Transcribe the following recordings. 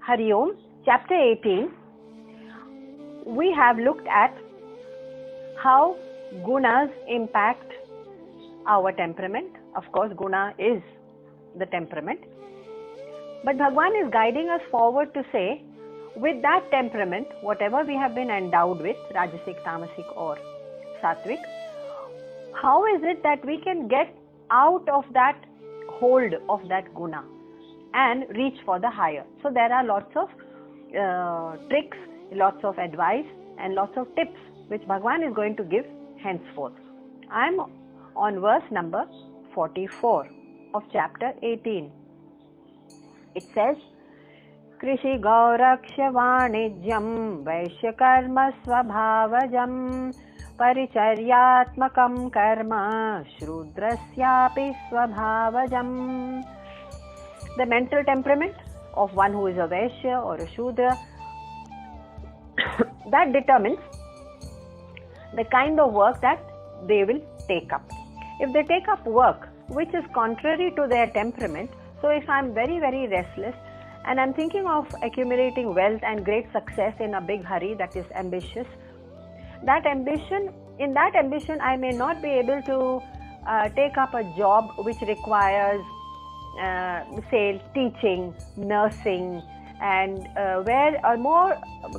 Hari Om, chapter 18, we have looked at how gunas impact our temperament. Of course, guna is the temperament. But Bhagwan is guiding us forward to say, with that temperament, whatever we have been endowed with, Rajasic, Tamasic or Sattvic, how is it that we can get out of that hold of that guna and reach for the higher? So there are lots of tricks, lots of advice and lots of tips which Bhagwan is going to give henceforth. I am on verse number 44 of chapter 18. It says, Krishi Gauraksha Vanijyam Vaishya Karma Swabhavajam Paricharyatmakam Karma Shrudrasyapi Swabhavajam. The mental temperament of one who is a Vaishya or a Shudra, that determines the kind of work that they will take up. If they take up work which is contrary to their temperament, so if I am very, very restless and I am thinking of accumulating wealth and great success in a big hurry, that is ambitious, in that ambition I may not be able to take up a job which requires say teaching, nursing, and where a more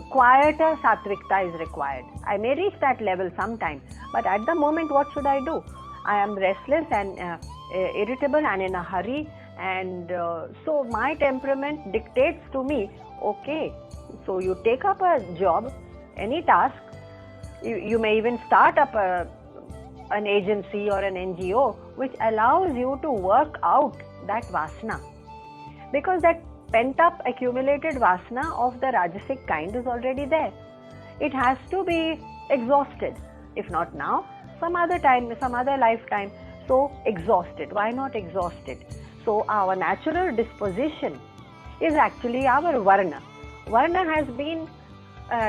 quieter sattvikta is required. I may reach that level sometime, but at the moment what should I do? I am restless and irritable and in a hurry, and so my temperament dictates to me, okay, so you take up a job, any task, you may even start up an agency or an NGO which allows you to work out that vasana, because that pent up accumulated vasana of the Rajasic kind is already there. It has to be exhausted, if not now, some other time, some other lifetime. So exhausted. Why not exhausted? So our natural disposition is actually our varna. Varna has been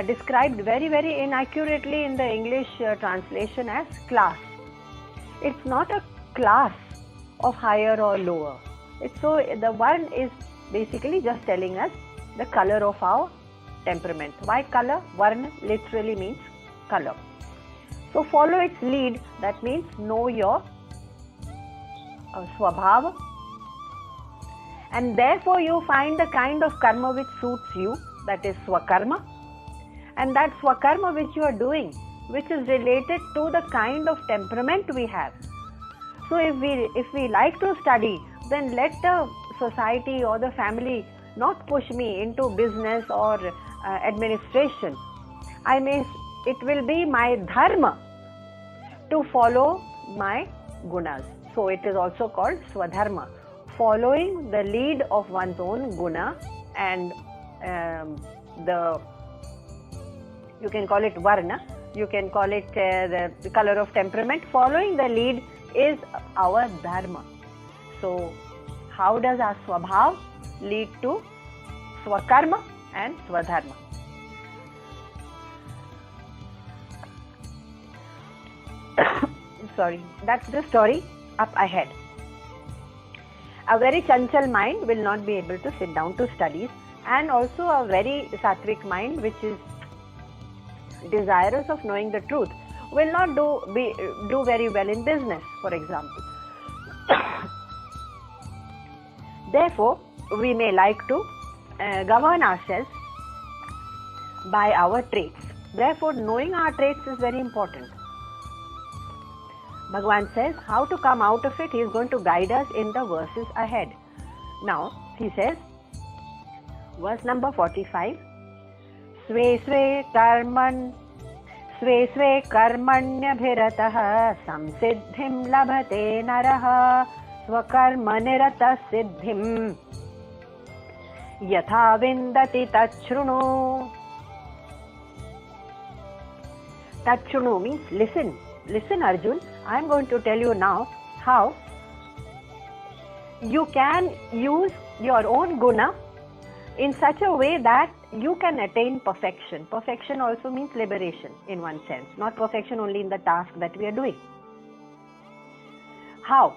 described very, very inaccurately in the English translation as class. It's not a class of higher or lower. So the one is basically just telling us the color of our temperament. Why color? Varna literally means color. So follow its lead. That means know your swabhava, and therefore you find the kind of karma which suits you, that is swakarma, and that swakarma which you are doing, which is related to the kind of temperament we have. So if we like to study, then let the society or the family not push me into business or administration. It will be my dharma to follow my gunas. So it is also called swadharma, following the lead of one's own guna, and you can call it varna, you can call it the color of temperament. Following the lead is our dharma. So how does our swabhav lead to swakarma and swadharma? Sorry, that's the story up ahead. A very chanchal mind will not be able to sit down to studies, and also a very sattvic mind which is desirous of knowing the truth will not do very well in business, for example. Therefore, we may like to govern ourselves by our traits. Therefore, knowing our traits is very important. Bhagwan says how to come out of it. He is going to guide us in the verses ahead. Now, he says, verse number 45, Sve sve karmanya bhiratah samsiddhim labhate naraha swakarma nirata siddhim yatha vindati tachrunu. Tachrunu means listen. Listen, Arjun, I am going to tell you now how you can use your own guna in such a way that you can attain perfection. Perfection also means liberation in one sense, not perfection only in the task that we are doing. How?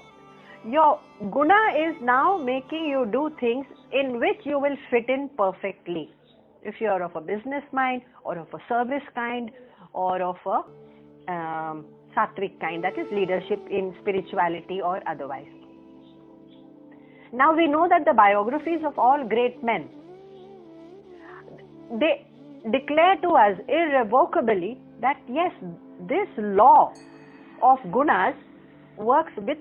Your guna is now making you do things in which you will fit in perfectly. If you are of a business mind, or of a service kind, or of a sattvic kind, that is leadership in spirituality or otherwise. Now we know that the biographies of all great men, they declare to us irrevocably that yes, this law of gunas works with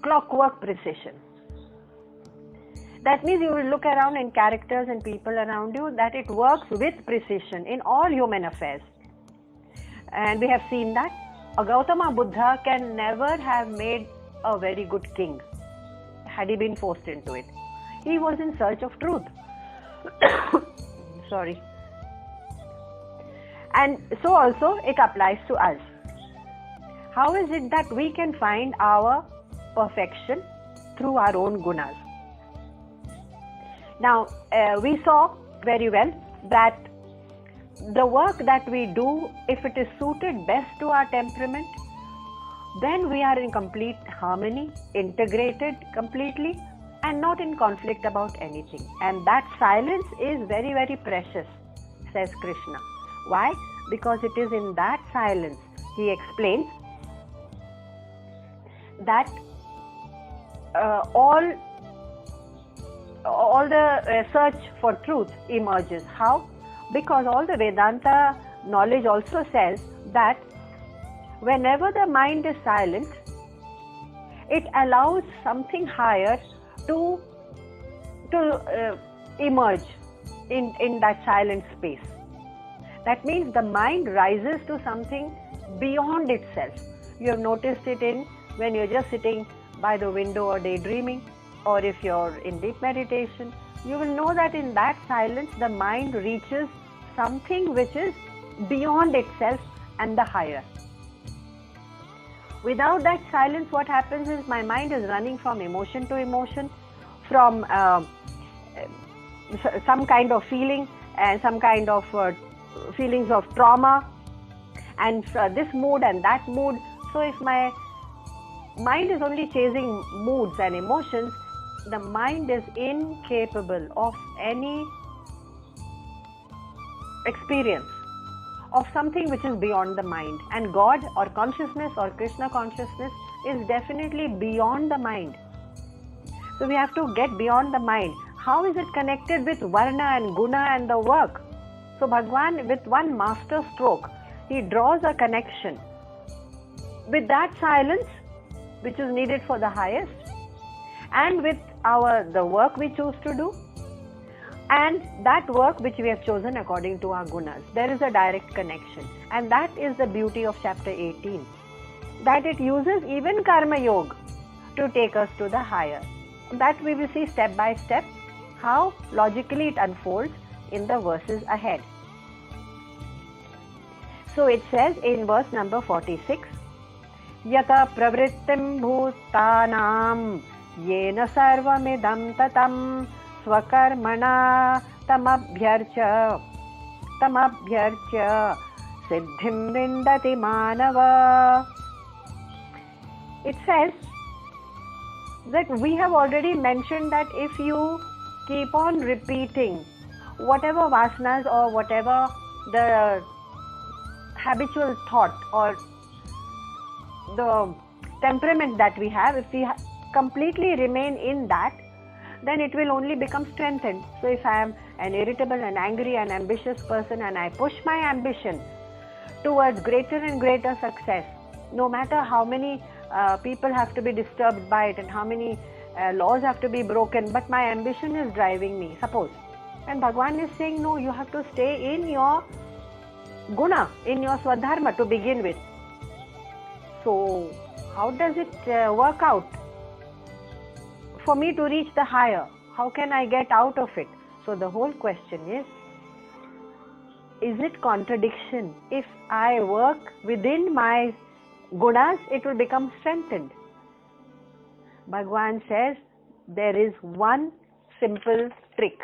clockwork precision. That means you will look around in characters and people around you, that it works with precision in all human affairs. And we have seen that a Gautama Buddha can never have made a very good king had he been forced into it. He was in search of truth. Sorry. And so also it applies to us. How is it that we can find our perfection? Through our own gunas. Now, we saw very well that the work that we do, if it is suited best to our temperament, then we are in complete harmony, integrated completely, and not in conflict about anything. And that silence is very, very precious, says Krishna. Why? Because it is in that silence, he explains, that all the search for truth emerges. How? Because all the Vedanta knowledge also says that whenever the mind is silent, it allows something higher to emerge in that silent space. That means the mind rises to something beyond itself. You have noticed it when you're just sitting by the window or daydreaming, or if you're in deep meditation, you will know that in that silence the mind reaches something which is beyond itself and the higher. Without that silence, what happens is my mind is running from emotion to emotion, from some kind of feeling and some kind of feelings of trauma, and this mood and that mood. So if my mind is only chasing moods and emotions, the mind is incapable of any experience of something which is beyond the mind. And God or consciousness or Krishna consciousness is definitely beyond the mind. So we have to get beyond the mind. How is it connected with Varna and Guna and the work? So Bhagwan, with one master stroke, he draws a connection with that silence which is needed for the highest, and with the work we choose to do, and that work which we have chosen according to our gunas. There is a direct connection, and that is the beauty of chapter 18, that it uses even Karma Yoga to take us to the higher. That we will see step by step how logically it unfolds in the verses ahead. So it says in verse number 46, Yata pravrittim bhutanam yena sarvamidam tatam swakarmana tamabhyarcha siddhim vindati manava. It says that we have already mentioned that if you keep on repeating whatever vasanas or whatever the habitual thought or the temperament that we have, if we completely remain in that, then it will only become strengthened. So if I am an irritable and angry and ambitious person and I push my ambition towards greater and greater success, no matter how many people have to be disturbed by it and how many laws have to be broken, but my ambition is driving me, suppose. And Bhagwan is saying, no, you have to stay in your guna, in your swadharma to begin with. So how does it work out for me to reach the higher? How can I get out of it? So the whole question is it contradiction? If I work within my gunas, it will become strengthened. Bhagwan says there is one simple trick.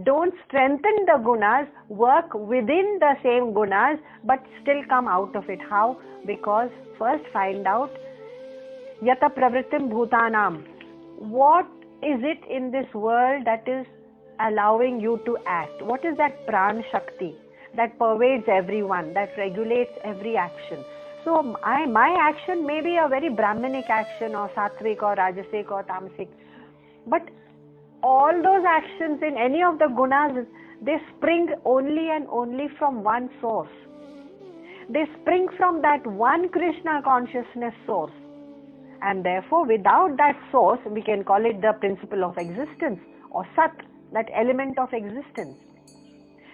Don't strengthen the gunas, work within the same gunas, but still come out of it. How? Because first find out Yata pravrittim bhutanam. What is it in this world that is allowing you to act? What is that pran shakti that pervades everyone, that regulates every action? So my action may be a very Brahminic action, or sattvic or rajasic or tamasic, but all those actions in any of the gunas, they spring only and only from one source. They spring from that one Krishna consciousness source. And therefore, without that source, we can call it the principle of existence, or Sat, that element of existence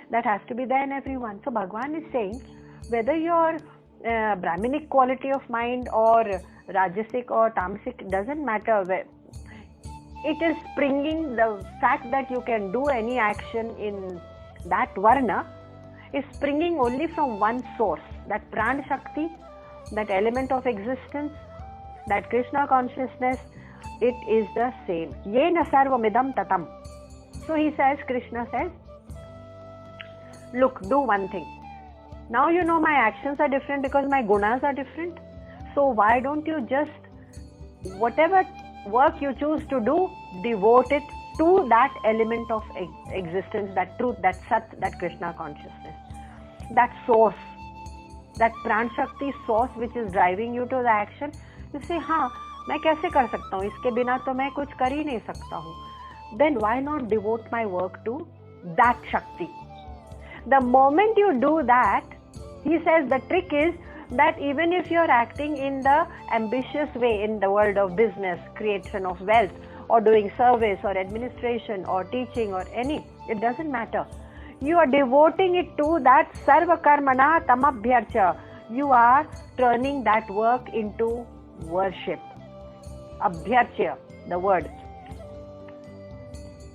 that has to be there in everyone. So Bhagavan is saying, whether your Brahminic quality of mind or Rajasic or Tamasic, doesn't matter. It is springing, the fact that you can do any action in that Varna is springing only from one source, that Pran Shakti, that element of existence, that Krishna consciousness. It is the same. Yena sarvamidam tatam. So he says, Krishna says, look, do one thing. Now you know my actions are different because my gunas are different. So why don't you just, whatever work you choose to do, devote it to that element of existence, that truth, that Sat, that Krishna consciousness, that source, that Pran Shakti source which is driving you to the action. You say, हाँ, मैं कैसे कर सकता हूँ? इसके बिना तो मैं कुछ कर ही नहीं सकता हूँ. Then why not devote my work to that Shakti? The moment you do that, he says the trick is that even if you're acting in the ambitious way in the world of business, creation of wealth, or doing service or administration or teaching or any, it doesn't matter. You are devoting it to that sarva karmana tamabhyarcha. You are turning that work into worship. Abhyarcha, the word.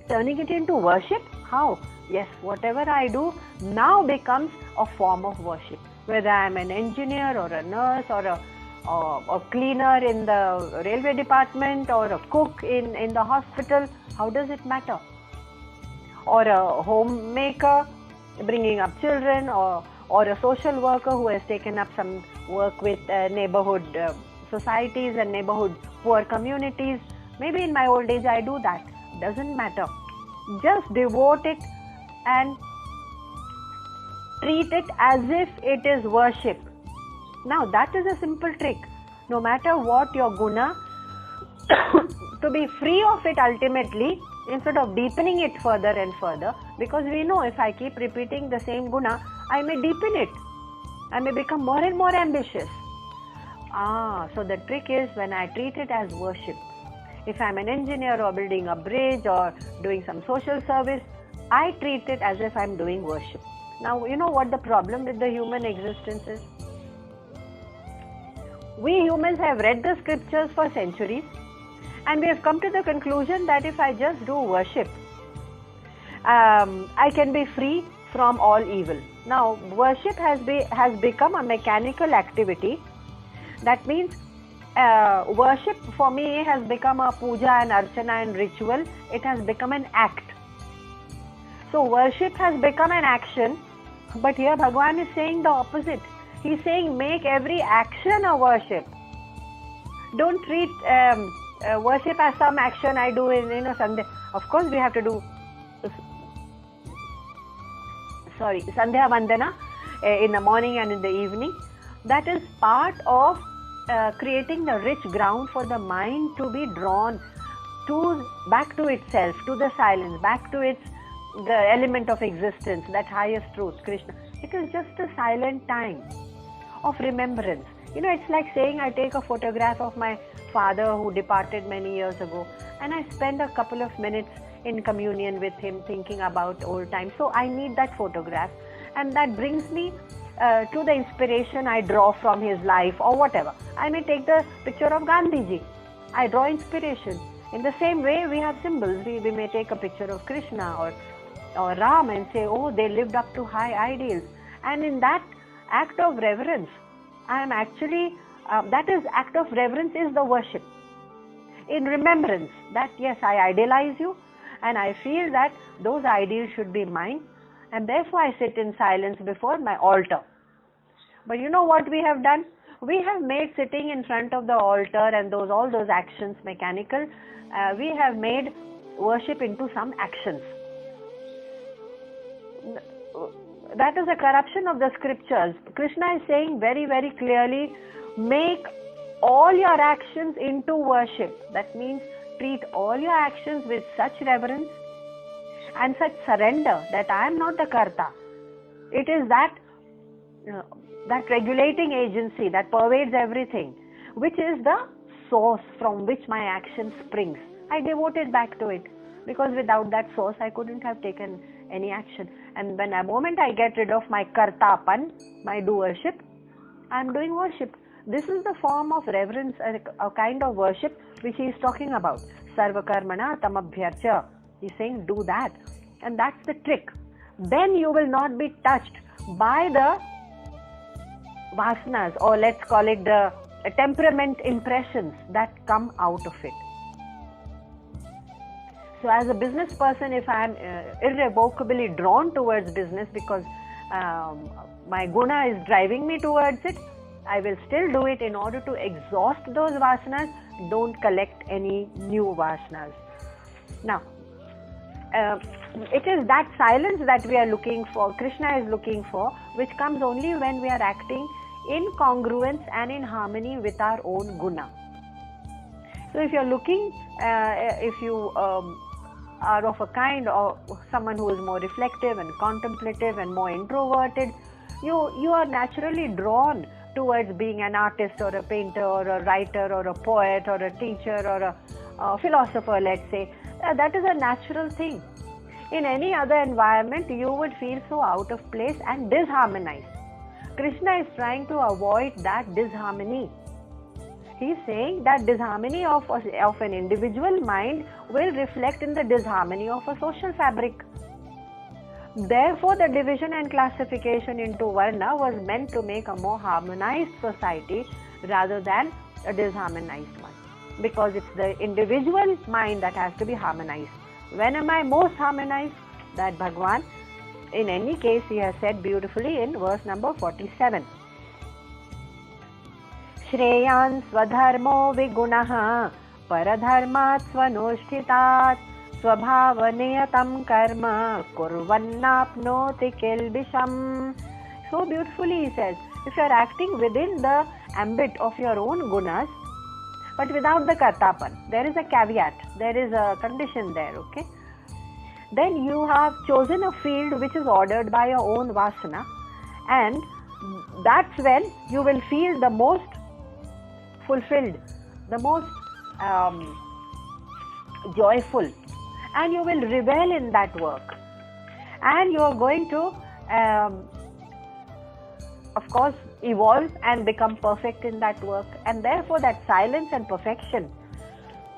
Turning it into worship? How? Yes, whatever I do now becomes a form of worship. Whether I am an engineer or a nurse or a cleaner in the railway department or a cook in the hospital, how does it matter? Or a homemaker bringing up children, or a social worker who has taken up some work with neighborhood societies and neighborhood poor communities. Maybe in my old age I do that. Doesn't matter. Just devote it and treat it as if it is worship. Now that is a simple trick. No matter what your guna, to be free of it ultimately, instead of deepening it further and further, because we know if I keep repeating the same guna, I may deepen it. I may become more and more ambitious. So the trick is when I treat it as worship. If I'm an engineer or building a bridge or doing some social service, I treat it as if I'm doing worship. Now, you know what the problem with the human existence is? We humans have read the scriptures for centuries, and we have come to the conclusion that if I just do worship, I can be free from all evil. Now, worship has become a mechanical activity. That means worship for me has become a puja and archana and ritual. It has become an act. So worship has become an action, but here Bhagavan is saying the opposite. He's saying make every action a worship. Don't treat worship as some action I do in Sunday. Of course we have to do Sandhya Vandana in the morning and in the evening. That is part of creating the rich ground for the mind to be drawn back to itself, to the silence, back to the element of existence, that highest truth, Krishna. It is just a silent time of remembrance. It's like saying I take a photograph of my father who departed many years ago, and I spend a couple of minutes in communion with him, thinking about old times. So I need that photograph, and that brings me to the inspiration I draw from his life or whatever. I may take the picture of Gandhiji. I draw inspiration. In the same way, we have symbols. We may take a picture of Krishna or Ram and say, oh, they lived up to high ideals. And in that act of reverence, I am actually, act of reverence is the worship. In remembrance that, yes, I idealize you and I feel that those ideals should be mine, and therefore I sit in silence before my altar. But you know what we have done? We have made sitting in front of the altar and all those actions mechanical. We have made worship into some actions. That is a corruption of the scriptures. Krishna is saying very, very clearly, make all your actions into worship. That means treat all your actions with such reverence and such surrender that I am not the karta. It is that regulating agency that pervades everything, which is the source from which my action springs. I devoted back to it, because without that source I couldn't have taken any action. And when a moment I get rid of my kartapan, my doership, I am doing worship. This is the form of reverence, a kind of worship which he is talking about. Sarva karmana tamabhyarcha. He is saying do that. And that's the trick. Then you will not be touched by the vasanas, or let's call it the temperament impressions that come out of it. So as a business person, if I am irrevocably drawn towards business because my guna is driving me towards it, I will still do it in order to exhaust those vasanas, don't collect any new vasanas. Now, it is that silence that we are looking for, Krishna is looking for, which comes only when we are acting in congruence and in harmony with our own guna. So if you are looking, if you are of a kind or someone who is more reflective and contemplative and more introverted, you are naturally drawn towards being an artist or a painter or a writer or a poet or a teacher or a philosopher, let's say. That is a natural thing. In any other environment, you would feel so out of place and disharmonized. Krishna is trying to avoid that disharmony. He is saying that disharmony of an individual mind will reflect in the disharmony of a social fabric. Therefore, the division and classification into varna was meant to make a more harmonized society rather than a disharmonized one. Because it's the individual mind that has to be harmonized. When am I most harmonized? That Bhagwan, in any case, he has said beautifully in verse number 47. Shreyan swadharmo vigunaha paradharmat swanushtitat swabhavaniyatam karma kurvannapnoti kilbisham. So beautifully he says, if you are acting within the ambit of your own gunas, but without the kartapan, there is a caveat, there is a condition there, okay? Then you have chosen a field which is ordered by your own vasana, and that's when you will feel the most fulfilled, the most joyful, and you will revel in that work. And you are going to, of course, evolve and become perfect in that work. And therefore, that silence and perfection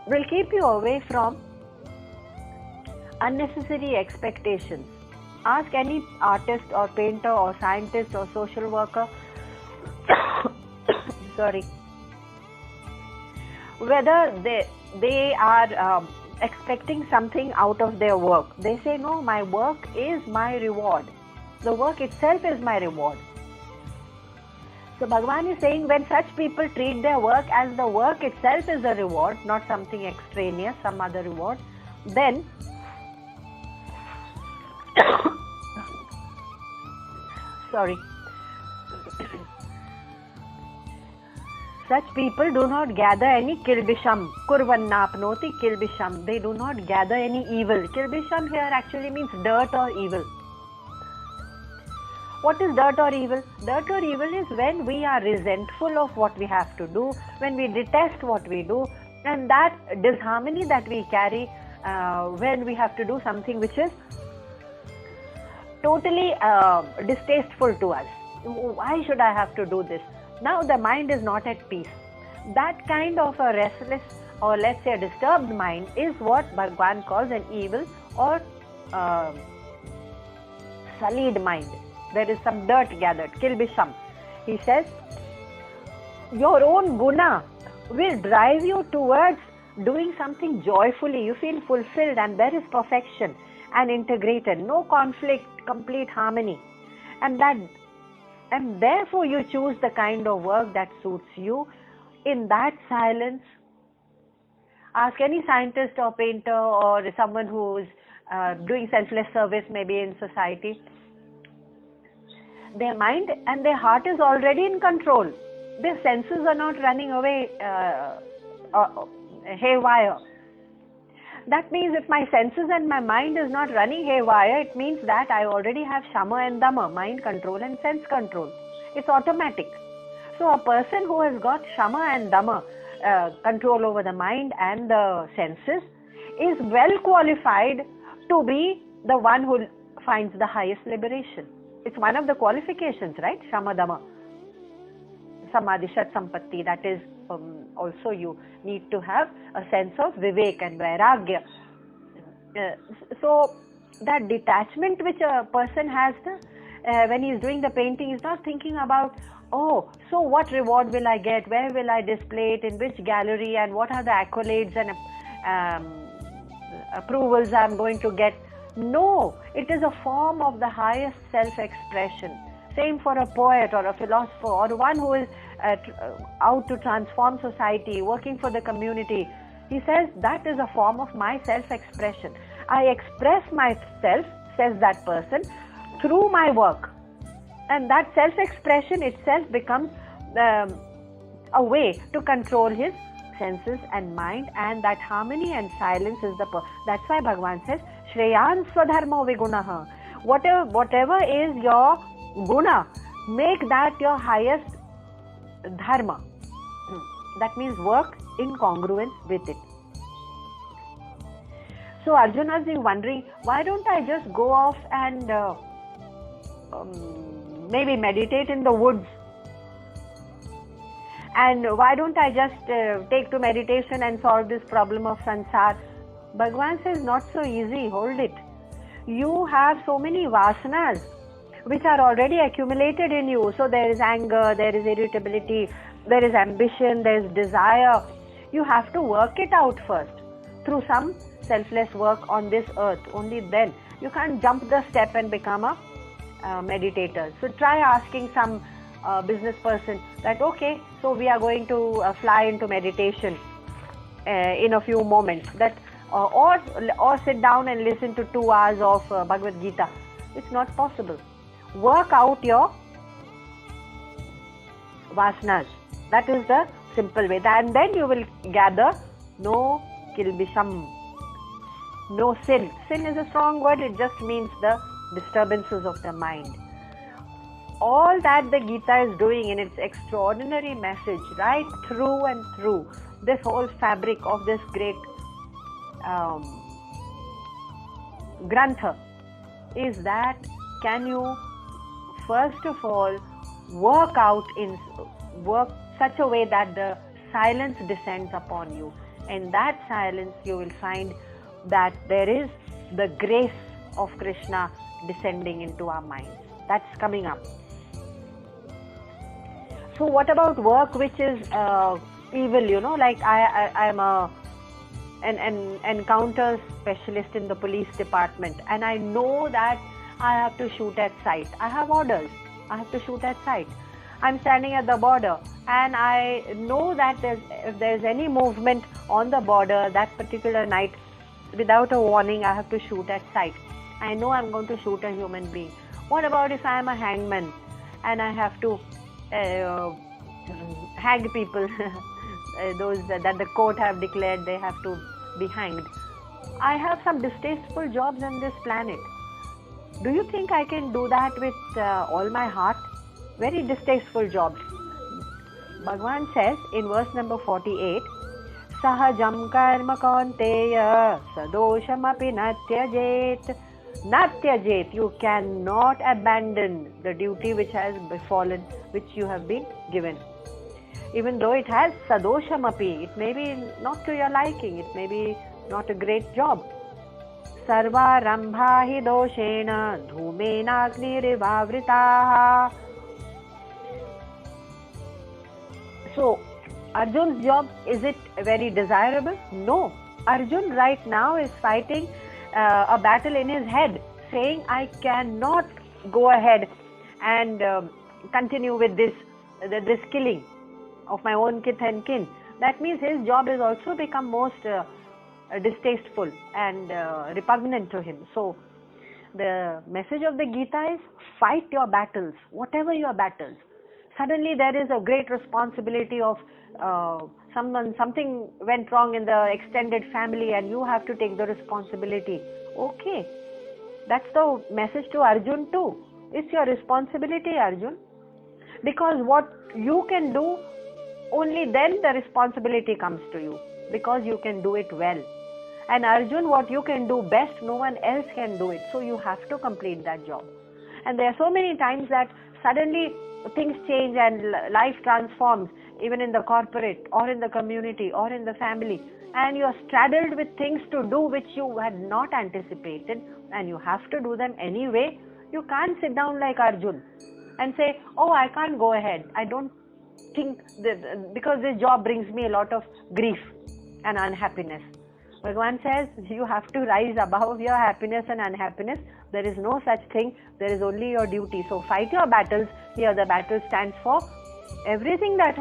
will keep you away from unnecessary expectations. Ask any artist or painter or scientist or social worker sorry, whether they are expecting something out of their work. They say, no, my work is my reward. The work itself is my reward. So Bhagavan is saying, when such people treat their work as the work itself is a reward, not something extraneous, some other reward, then sorry, such people do not gather any kilbisham, kurvannapnoti kilbisham. They do not gather any evil. Kilbisham here actually means dirt or evil. What is dirt or evil? Dirt or evil is when we are resentful of what we have to do, when we detest what we do, and that disharmony that we carry when we have to do something which is totally distasteful to us. Why should I have to do this? Now the mind is not at peace. That kind of a restless, or let's say a disturbed mind, is what Bhagwan calls an evil or sullied mind. There is some dirt gathered, kilbisham. He says, your own guna will drive you towards doing something joyfully. You feel fulfilled and there is perfection and integrated, no conflict, complete harmony. And that And therefore you choose the kind of work that suits you. In that silence, ask any scientist or painter or someone who's doing selfless service maybe in society. Their mind and their heart is already in control. Their senses are not running away haywire. That means if my senses and my mind is not running haywire, it means that I already have Shama and Dama, mind control and sense control. It's automatic. So a person who has got Shama and Dama, control over the mind and the senses, is well qualified to be the one who finds the highest liberation. It's one of the qualifications, right? Shama Dama. Samadhi, Shat Sampatti, that is also you need to have a sense of Vivek and Vairagya. So that detachment which a person has when he is doing the painting, is not thinking about, oh, so what reward will I get, where will I display it, in which gallery, and what are the accolades and approvals I am going to get. No, it is a form of the highest self-expression. Same for a poet or a philosopher or one who is out to transform society, working for the community. He says that is a form of my self-expression. I express myself, says that person, through my work. And that self-expression itself becomes a way to control his senses and mind, and that harmony and silence is that's why Bhagavan says, Shreyan Swadharmo Vigunaha. Whatever is your guna, make that your highest dharma. That means work in congruence with it. So Arjuna is wondering, why don't I just go off and maybe meditate in the woods? And why don't I just take to meditation and solve this problem of sansar? Bhagavan says, not so easy, hold it. You have so many vasanas which are already accumulated in you. So there is anger, there is irritability, there is ambition, there is desire. You have to work it out first through some selfless work on this earth. Only then. You can't jump the step and become a meditator. So try asking some business person that, okay, so we are going to fly into meditation in a few moments. That or sit down and listen to 2 hours of Bhagavad Gita. It's not possible. Work out your vasanas. That is the simple way. And then you will gather no kilbisham, no sin. Sin is a strong word. It just means the disturbances of the mind. All that the Gita is doing in its extraordinary message, right through and through this whole fabric of this great Grantha, is that can you first of all work such a way that the silence descends upon you. In that silence you will find that there is the grace of Krishna descending into our minds. That's coming up. So what about work which is evil, like I'm an encounter specialist in the police department, and I know that I have to shoot at sight. I have orders. I have to shoot at sight. I'm standing at the border and I know that if there's any movement on the border that particular night, without a warning, I have to shoot at sight. I know I'm going to shoot a human being. What about if I'm a hangman and I have to hang people, those that the court have declared they have to be hanged? I have some distasteful jobs on this planet. Do you think I can do that with all my heart? Very distasteful jobs. Bhagavan says in verse number 48, Sahajam karma kaunteya sadosham api natyajet. Natyajet, you cannot abandon the duty which has befallen, which you have been given. Even though it has sadosham api, it may be not to your liking, it may be not a great job. Sarva rambha hi doshena dhumena agnirivavritaha. So, Arjun's job, is it very desirable? No. Arjun right now is fighting a battle in his head, saying, I cannot go ahead and continue with this killing of my own kith and kin, that means his job has also become most distasteful and repugnant to him. So the message of the Gita is fight your battles, whatever your battles. Suddenly there is a great responsibility of something went wrong in the extended family and you have to take the responsibility. Okay, that's the message to Arjun too. It's your responsibility, Arjun, because what you can do, only then the responsibility comes to you, because you can do it well. And Arjun, what you can do best, no one else can do it, so you have to complete that job. And there are so many times that suddenly things change and life transforms, even in the corporate or in the community or in the family, and you are straddled with things to do which you had not anticipated, and you have to do them anyway. You can't sit down like Arjun and say, oh, I can't go ahead, I don't think that, because this job brings me a lot of grief and unhappiness. Bhagavan says you have to rise above your happiness and unhappiness. There is no such thing. There is only your duty. So fight your battles. Here the battle stands for everything that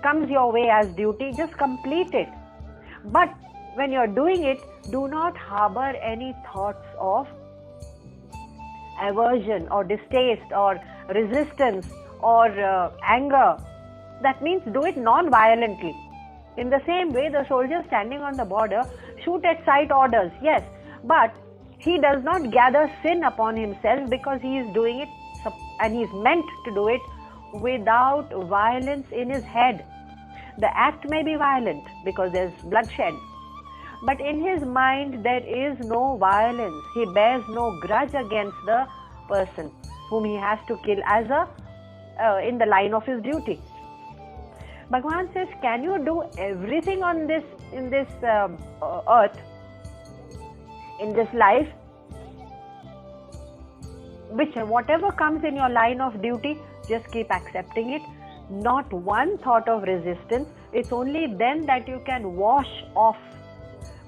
comes your way as duty, just complete it. But when you're doing it, do not harbor any thoughts of aversion or distaste or resistance or anger. That means do it non-violently. In the same way, the soldier standing on the border, shoot at sight orders, yes, but he does not gather sin upon himself, because he is doing it and he is meant to do it without violence in his head. The act may be violent because there is bloodshed, but in his mind there is no violence. He bears no grudge against the person whom he has to kill as in the line of his duty. Bhagavan says, can you do everything in this earth, in this life, whatever comes in your line of duty, just keep accepting it. Not one thought of resistance. It's only then that you can wash off,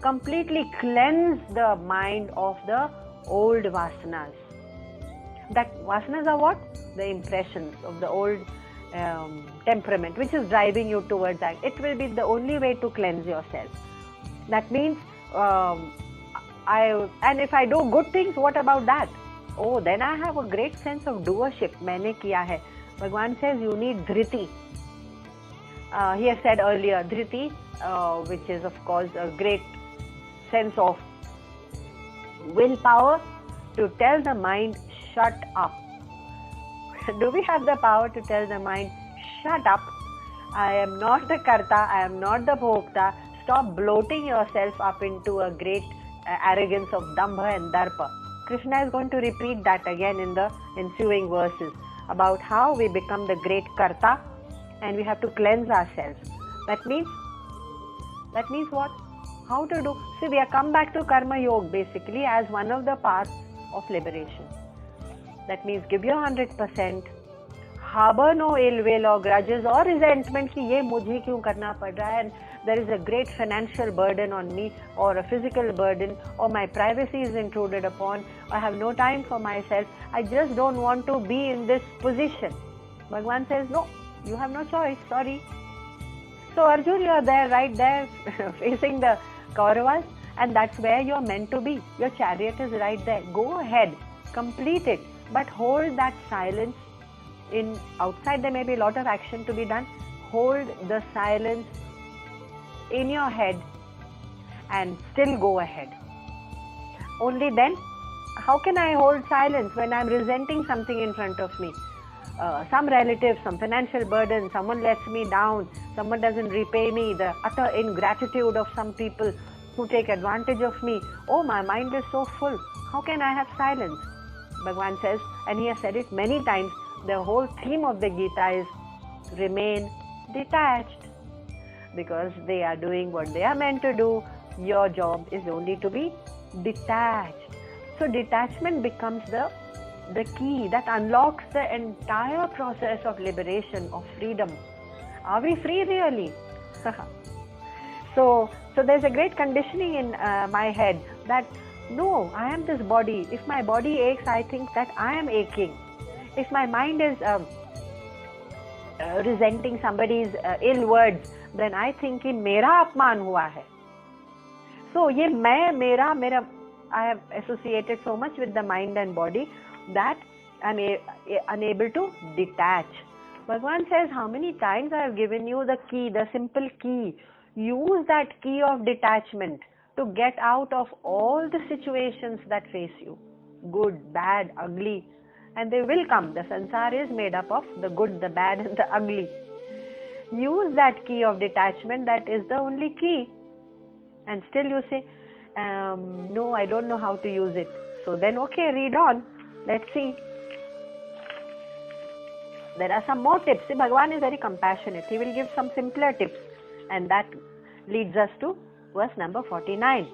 completely cleanse the mind of the old vasanas. That vasanas are what? The impressions of the old temperament, which is driving you towards that. It will be the only way to cleanse yourself. That means, and if I do good things, what about that? Oh, then I have a great sense of doership. Maine kiya hai. Bhagavan says you need dhriti. He has said earlier, dhriti, which is of course a great sense of willpower to tell the mind, shut up. Do we have the power to tell the mind, shut up, I am not the karta, I am not the bhokta, stop bloating yourself up into a great arrogance of dambha and darpa. Krishna is going to repeat that again in the ensuing verses about how we become the great karta and we have to cleanse ourselves. That means what? How to do? See, we have come back to karma yoga basically as one of the paths of liberation. That means give your 100%, harbor no ill will or grudges or resentment कि ये मुझे क्यों करना पड़ रहा है, and there is a great financial burden on me or a physical burden or my privacy is intruded upon, I have no time for myself, I just don't want to be in this position. Bhagavan says, no, you have no choice, sorry. So Arjun, you are there, right there, facing the Kauravas, and that's where you are meant to be. Your chariot is right there. Go ahead, complete it. But hold that silence. Outside there may be a lot of action to be done. Hold the silence in your head and still go ahead. Only then, how can I hold silence when I am resenting something in front of me? Some relative, some financial burden, someone lets me down, someone doesn't repay me, the utter ingratitude of some people who take advantage of me. Oh, my mind is so full. How can I have silence? Bhagavan says, and he has said it many times, the whole theme of the Gita is remain detached, because they are doing what they are meant to do. Your job is only to be detached. So detachment becomes the key that unlocks the entire process of liberation, of freedom. Are we free really? So there's a great conditioning in my head that no, I am this body. If my body aches, I think that I am aching. If my mind is resenting somebody's ill words, then I think कि मेरा अपमान हुआ है. So ये मैं, मेरा, I have associated so much with the mind and body that I'm unable to detach. Bhagavan says, how many times I have given you the key, the simple key. Use that key of detachment to get out of all the situations that face you. Good, bad, ugly. And they will come. The sansar is made up of the good, the bad and the ugly. Use that key of detachment. That is the only key. And still you say, no, I don't know how to use it. So then, okay, read on. Let's see. There are some more tips. See, Bhagavan is very compassionate. He will give some simpler tips. And that leads us to verse number 49.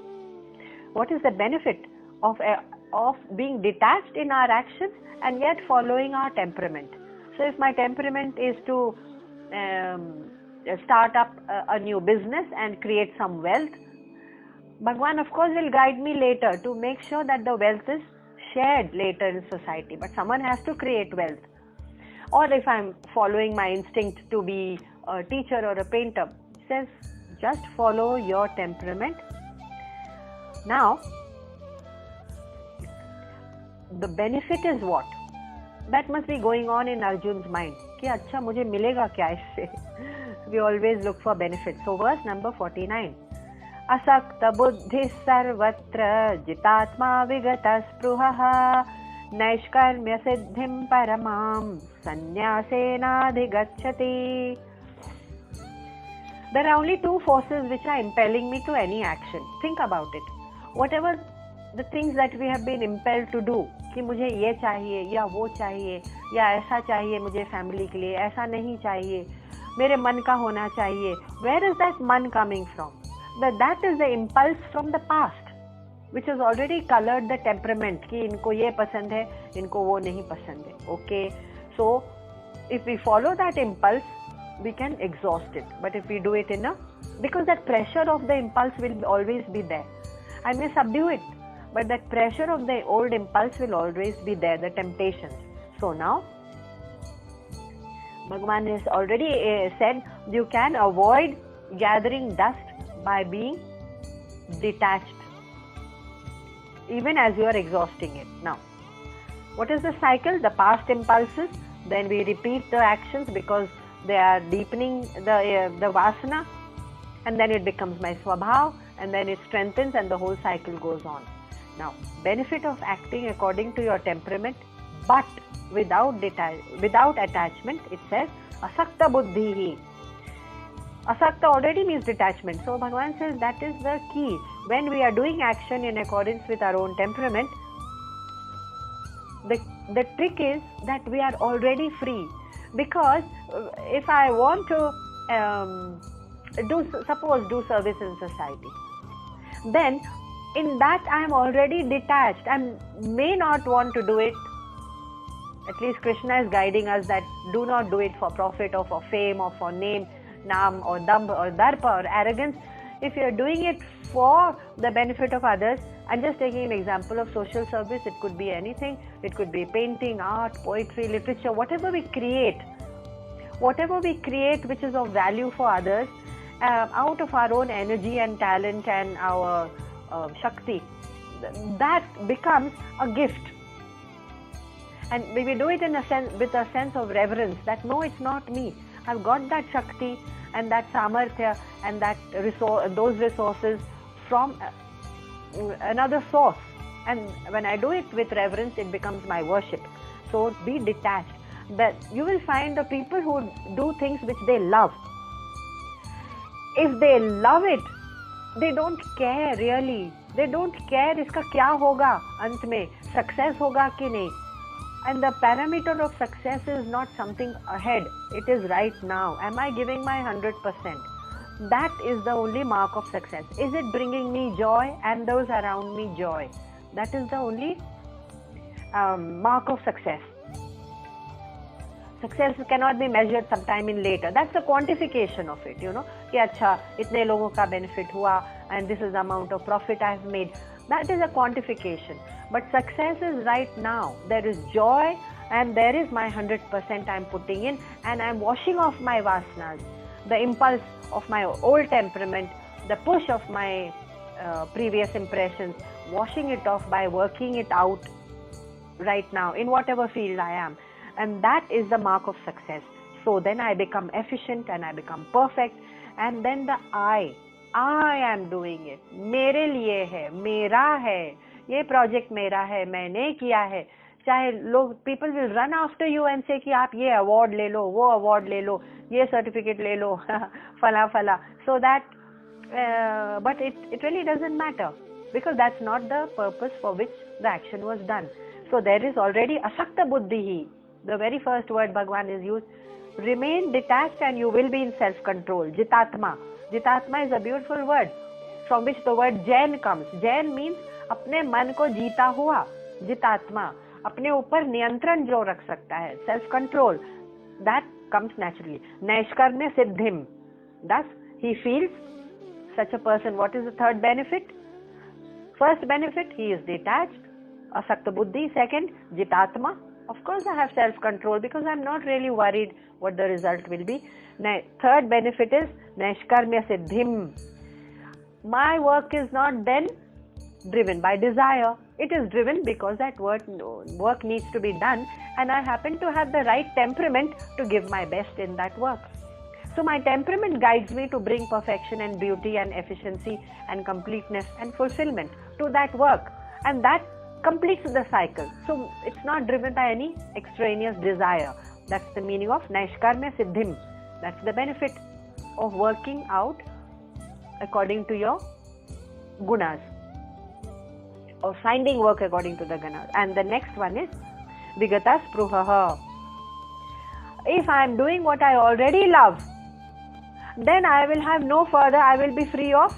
What is the benefit of being detached in our actions and yet following our temperament? So if my temperament is to start up a new business and create some wealth, Bhagavan of course will guide me later to make sure that the wealth is shared later in society. But someone has to create wealth. Or if I'm following my instinct to be a teacher or a painter, he says, just follow your temperament. Now, the benefit is what? That must be going on in Arjun's mind. कि अच्छा मुझे मिलेगा क्या इससे? We always look for benefits. So verse number 49. Asakta buddhi sarvatra jitatma vigata spruhaha naishkarmya siddhim paramam sanyasena adhigacchati. There are only two forces which are impelling me to any action. Think about it. Whatever the things that we have been impelled to do, कि मुझे ये चाहिए या वो चाहिए या ऐसा चाहिए मुझे फैमिली के लिए, ऐसा नहीं चाहिए, मेरे मन का होना चाहिए. Where is that man coming from? That is the impulse from the past, which has already colored the temperament. कि इनको ये पसंद है, इनको वो नहीं पसंद है. Okay, so if we follow that impulse, we can exhaust it. But if we do it because that pressure of the impulse will always be there. I may subdue it, but that pressure of the old impulse will always be there, the temptations. So now, Bhagavan has already said you can avoid gathering dust by being detached, even as you are exhausting it. Now, what is the cycle? The past impulses, then we repeat the actions because they are deepening the vasana, and then it becomes my swabhav, and then it strengthens and the whole cycle goes on. Now, benefit of acting according to your temperament, but without attachment, it says asakta buddhihi. Asakta already means detachment. So Bhagavan says that is the key. When we are doing action in accordance with our own temperament, the trick is that we are already free. Because if I want to do service in society, then in that I am already detached. I may not want to do it. At least Krishna is guiding us that do not do it for profit or for fame or for name, naam or dambha or darpa or arrogance. If you are doing it for the benefit of others, I'm just taking an example of social service. It could be anything. It could be painting, art, poetry, literature, whatever we create which is of value for others, out of our own energy and talent and our Shakti, that becomes a gift. And we do it in a sense, with a sense of reverence that no, it's not me. I've got that Shakti and that Samarthya and that those resources from another source. And when I do it with reverence, it becomes my worship. So be detached. That you will find the people who do things which they love. If they love it, they don't care really. They don't care इसका क्या होगा अंत में, success होगा कि नहीं. And the parameter of success is not something ahead. It is right now. Am I giving my 100%? That is the only mark of success. Is it bringing me joy and those around me joy? That is the only mark of success. Success cannot be measured sometime in later. That's the quantification of it, कि अच्छा इतने लोगों का benefit हुआ and this is the amount of profit I have made. That is a quantification. But success is right now. There is joy and there is my 100% I'm putting in, and I'm washing off my vasanas, the impulse of my old temperament, the push of my previous impressions, washing it off by working it out right now in whatever field I am. And that is the mark of success. So then I become efficient and I become perfect. And then the I am doing it. मेरे लिए है, मेरा है, ये project मेरा है, मैंने किया है. चाहे लोग, people will run after you and say कि आप ये award ले लो, वो award ले लो, ये certificate ले लो, फला फला. So that, but it really doesn't matter, because that's not the purpose for which the action was done. So there is already asakta buddhi. The very first word Bhagwan is used. Remain detached and you will be in self-control. Jitatma. Jitatma is a beautiful word from which the word Jain comes. Jain means अपने मन को जीता हुआ. Jitatma. अपने ऊपर नियंत्रण जो रख सकता है. Self-control. That comes naturally. Naishkarmya siddhim. Thus, he feels such a person. What is the third benefit? First benefit, he is detached. Asakta buddhi. Second, jitatma. Of course, I have self-control because I'm not really worried what the result will be. Third benefit is naishkarmya siddhim. My work is not then driven by desire. It is driven because that work needs to be done, and I happen to have the right temperament to give my best in that work. So my temperament guides me to bring perfection and beauty and efficiency and completeness and fulfillment to that work, and that completes the cycle. So it's not driven by any extraneous desire. That's the meaning of Naishkarmya Siddhim. That's the benefit of working out according to your gunas, or finding work according to the gunas. And the next one is Vigata Spruhaha. If I am doing what I already love, then I will have no further, I will be free of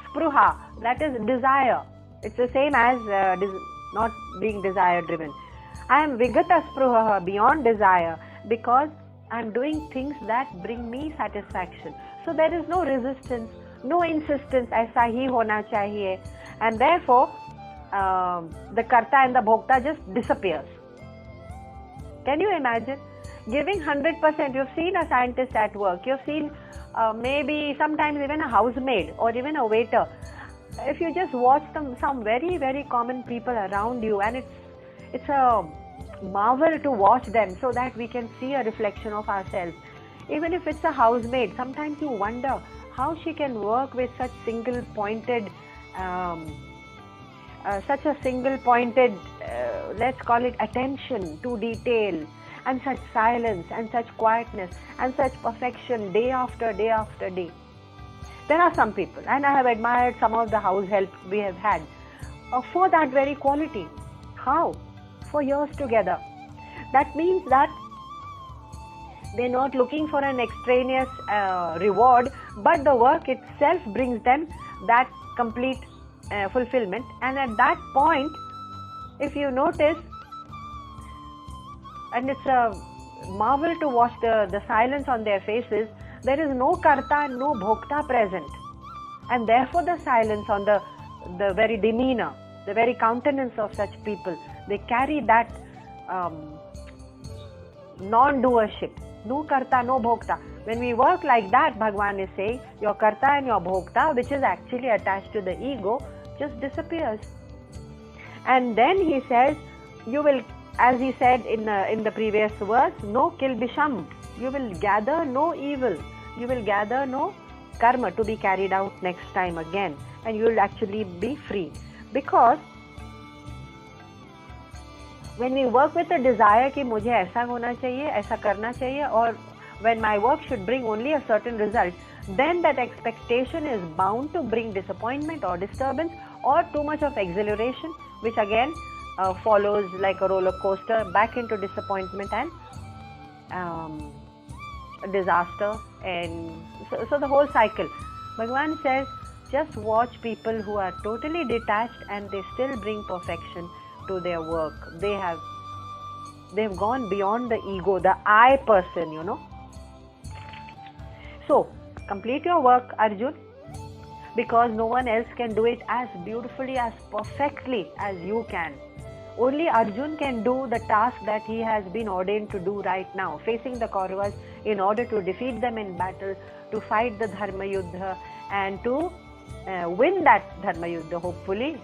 spruha, that is desire. It's the same as not being desire driven. I am vigata spruha, beyond desire, because I am doing things that bring me satisfaction. So there is no resistance, no insistence, aisa hi hona chahiye, and therefore the karta and the bhokta just disappears. Can you imagine? Giving 100%, you've seen a scientist at work, you've seen maybe sometimes even a housemaid or even a waiter. If you just watch some very, very common people around you, and it's a marvel to watch them, so that we can see a reflection of ourselves. Even if it's a housemaid, sometimes you wonder how she can work with such single-pointed, let's call it attention to detail, and such silence and such quietness and such perfection day after day after day. There are some people, and I have admired some of the house help we have had for that very quality. How? For years together. That means that they're not looking for an extraneous reward, but the work itself brings them that complete fulfillment. And at that point, if you notice, and it's a marvel to watch the silence on their faces, there is no karta and no bhokta present, and therefore the silence on the very demeanor, the very countenance of such people, they carry that non-doership. No karta, no bhokta. When we work like that, Bhagwan is saying, your karta and your bhokta, which is actually attached to the ego, just disappears. And then he says, you will, as he said in the previous verse, no kilbisham. You will gather no evil. You will gather no karma to be carried out next time again. And you will actually be free. Because when we work with the desire कि मुझे ऐसा होना चाहिए, ऐसा करना चाहिए, or when my work should bring only a certain result, then that expectation is bound to bring disappointment or disturbance or too much of exhilaration, which again follows like a roller coaster back into disappointment and disaster. And so the whole cycle. Bhagwan says, just watch people who are totally detached and they still bring perfection to their work. They've gone beyond the ego, the I person, you know. So complete your work, Arjun, because no one else can do it as beautifully, as perfectly as you can. Only Arjun can do the task that he has been ordained to do right now, facing the Kauravas in order to defeat them in battle, to fight the Dharma Yuddha and to win that Dharma Yuddha, hopefully,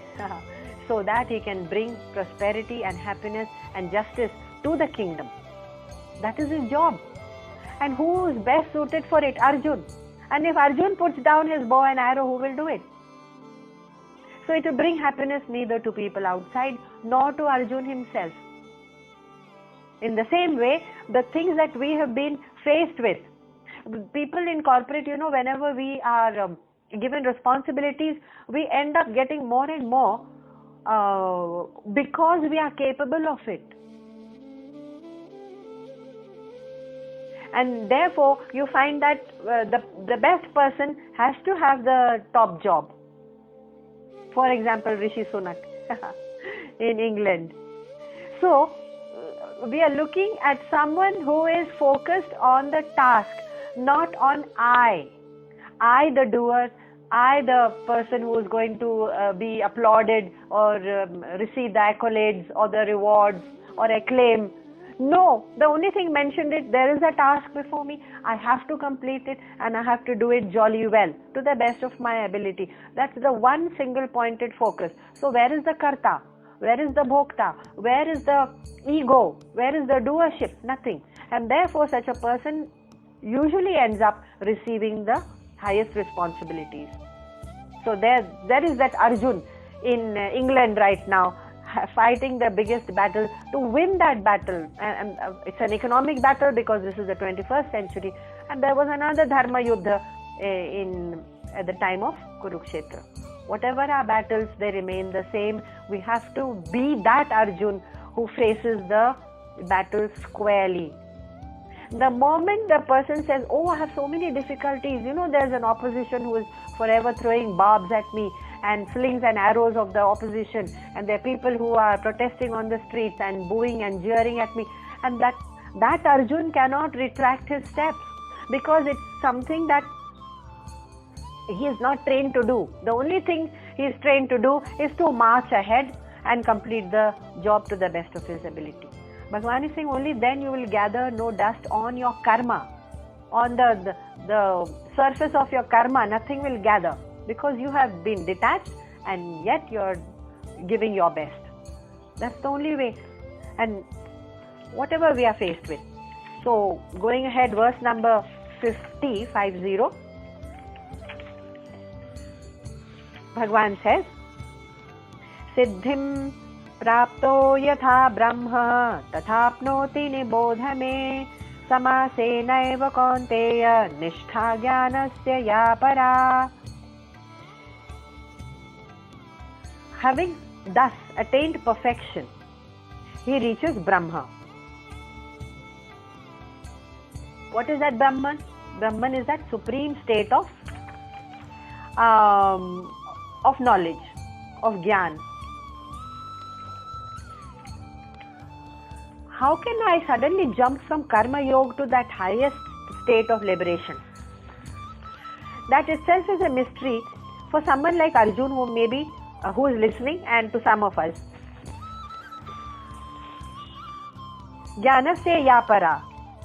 so that he can bring prosperity and happiness and justice to the kingdom. That is his job. And who is best suited for it? Arjun. And if Arjun puts down his bow and arrow, who will do it? So it will bring happiness neither to people outside nor to Arjun himself. In the same way, the things that we have been faced with, people in corporate, whenever we are given responsibilities, we end up getting more and more because we are capable of it. And therefore, you find that the best person has to have the top job. For example, Rishi Sunak in England. So, we are looking at someone who is focused on the task, not on I the doer, I the person who is going to be applauded or receive the accolades or the rewards or acclaim. No, the only thing mentioned is there is a task before me, I have to complete it and I have to do it jolly well to the best of my ability. That's the one single pointed focus. So where is the karta? Where is the bhokta? Where is the ego? Where is the doership? Nothing. And therefore such a person usually ends up receiving the highest responsibilities. So there is that Arjun in England right now, fighting the biggest battle to win that battle, and it's an economic battle because this is the 21st century, and there was another Dharma Yuddha at the time of Kurukshetra. Whatever our battles, they remain the same. We have to be that Arjun who faces the battle squarely. The moment the person says, oh, I have so many difficulties, there's an opposition who is forever throwing barbs at me and slings and arrows of the opposition, and there are people who are protesting on the streets and booing and jeering at me, and that Arjun cannot retract his steps because it's something that he is not trained to do. The only thing he is trained to do is to march ahead and complete the job to the best of his ability. Bhagavan is saying only then you will gather no dust on your karma, on the surface of your karma, nothing will gather, because you have been detached and yet you are giving your best. That's the only way. And whatever we are faced with. So going ahead, verse number 50, Bhagavan says, Siddhim prapto yatha brahma tathapnoti nibodha me samasena eva kaunteya nishtha jnanasya ya para. Having thus attained perfection, he reaches Brahma. What is that Brahman? Brahman is that supreme state of knowledge, of Gyan. How can I suddenly jump from Karma Yoga to that highest state of liberation? That itself is a mystery for someone like Arjun, who is listening, and to some of us. Jnanasya yapara,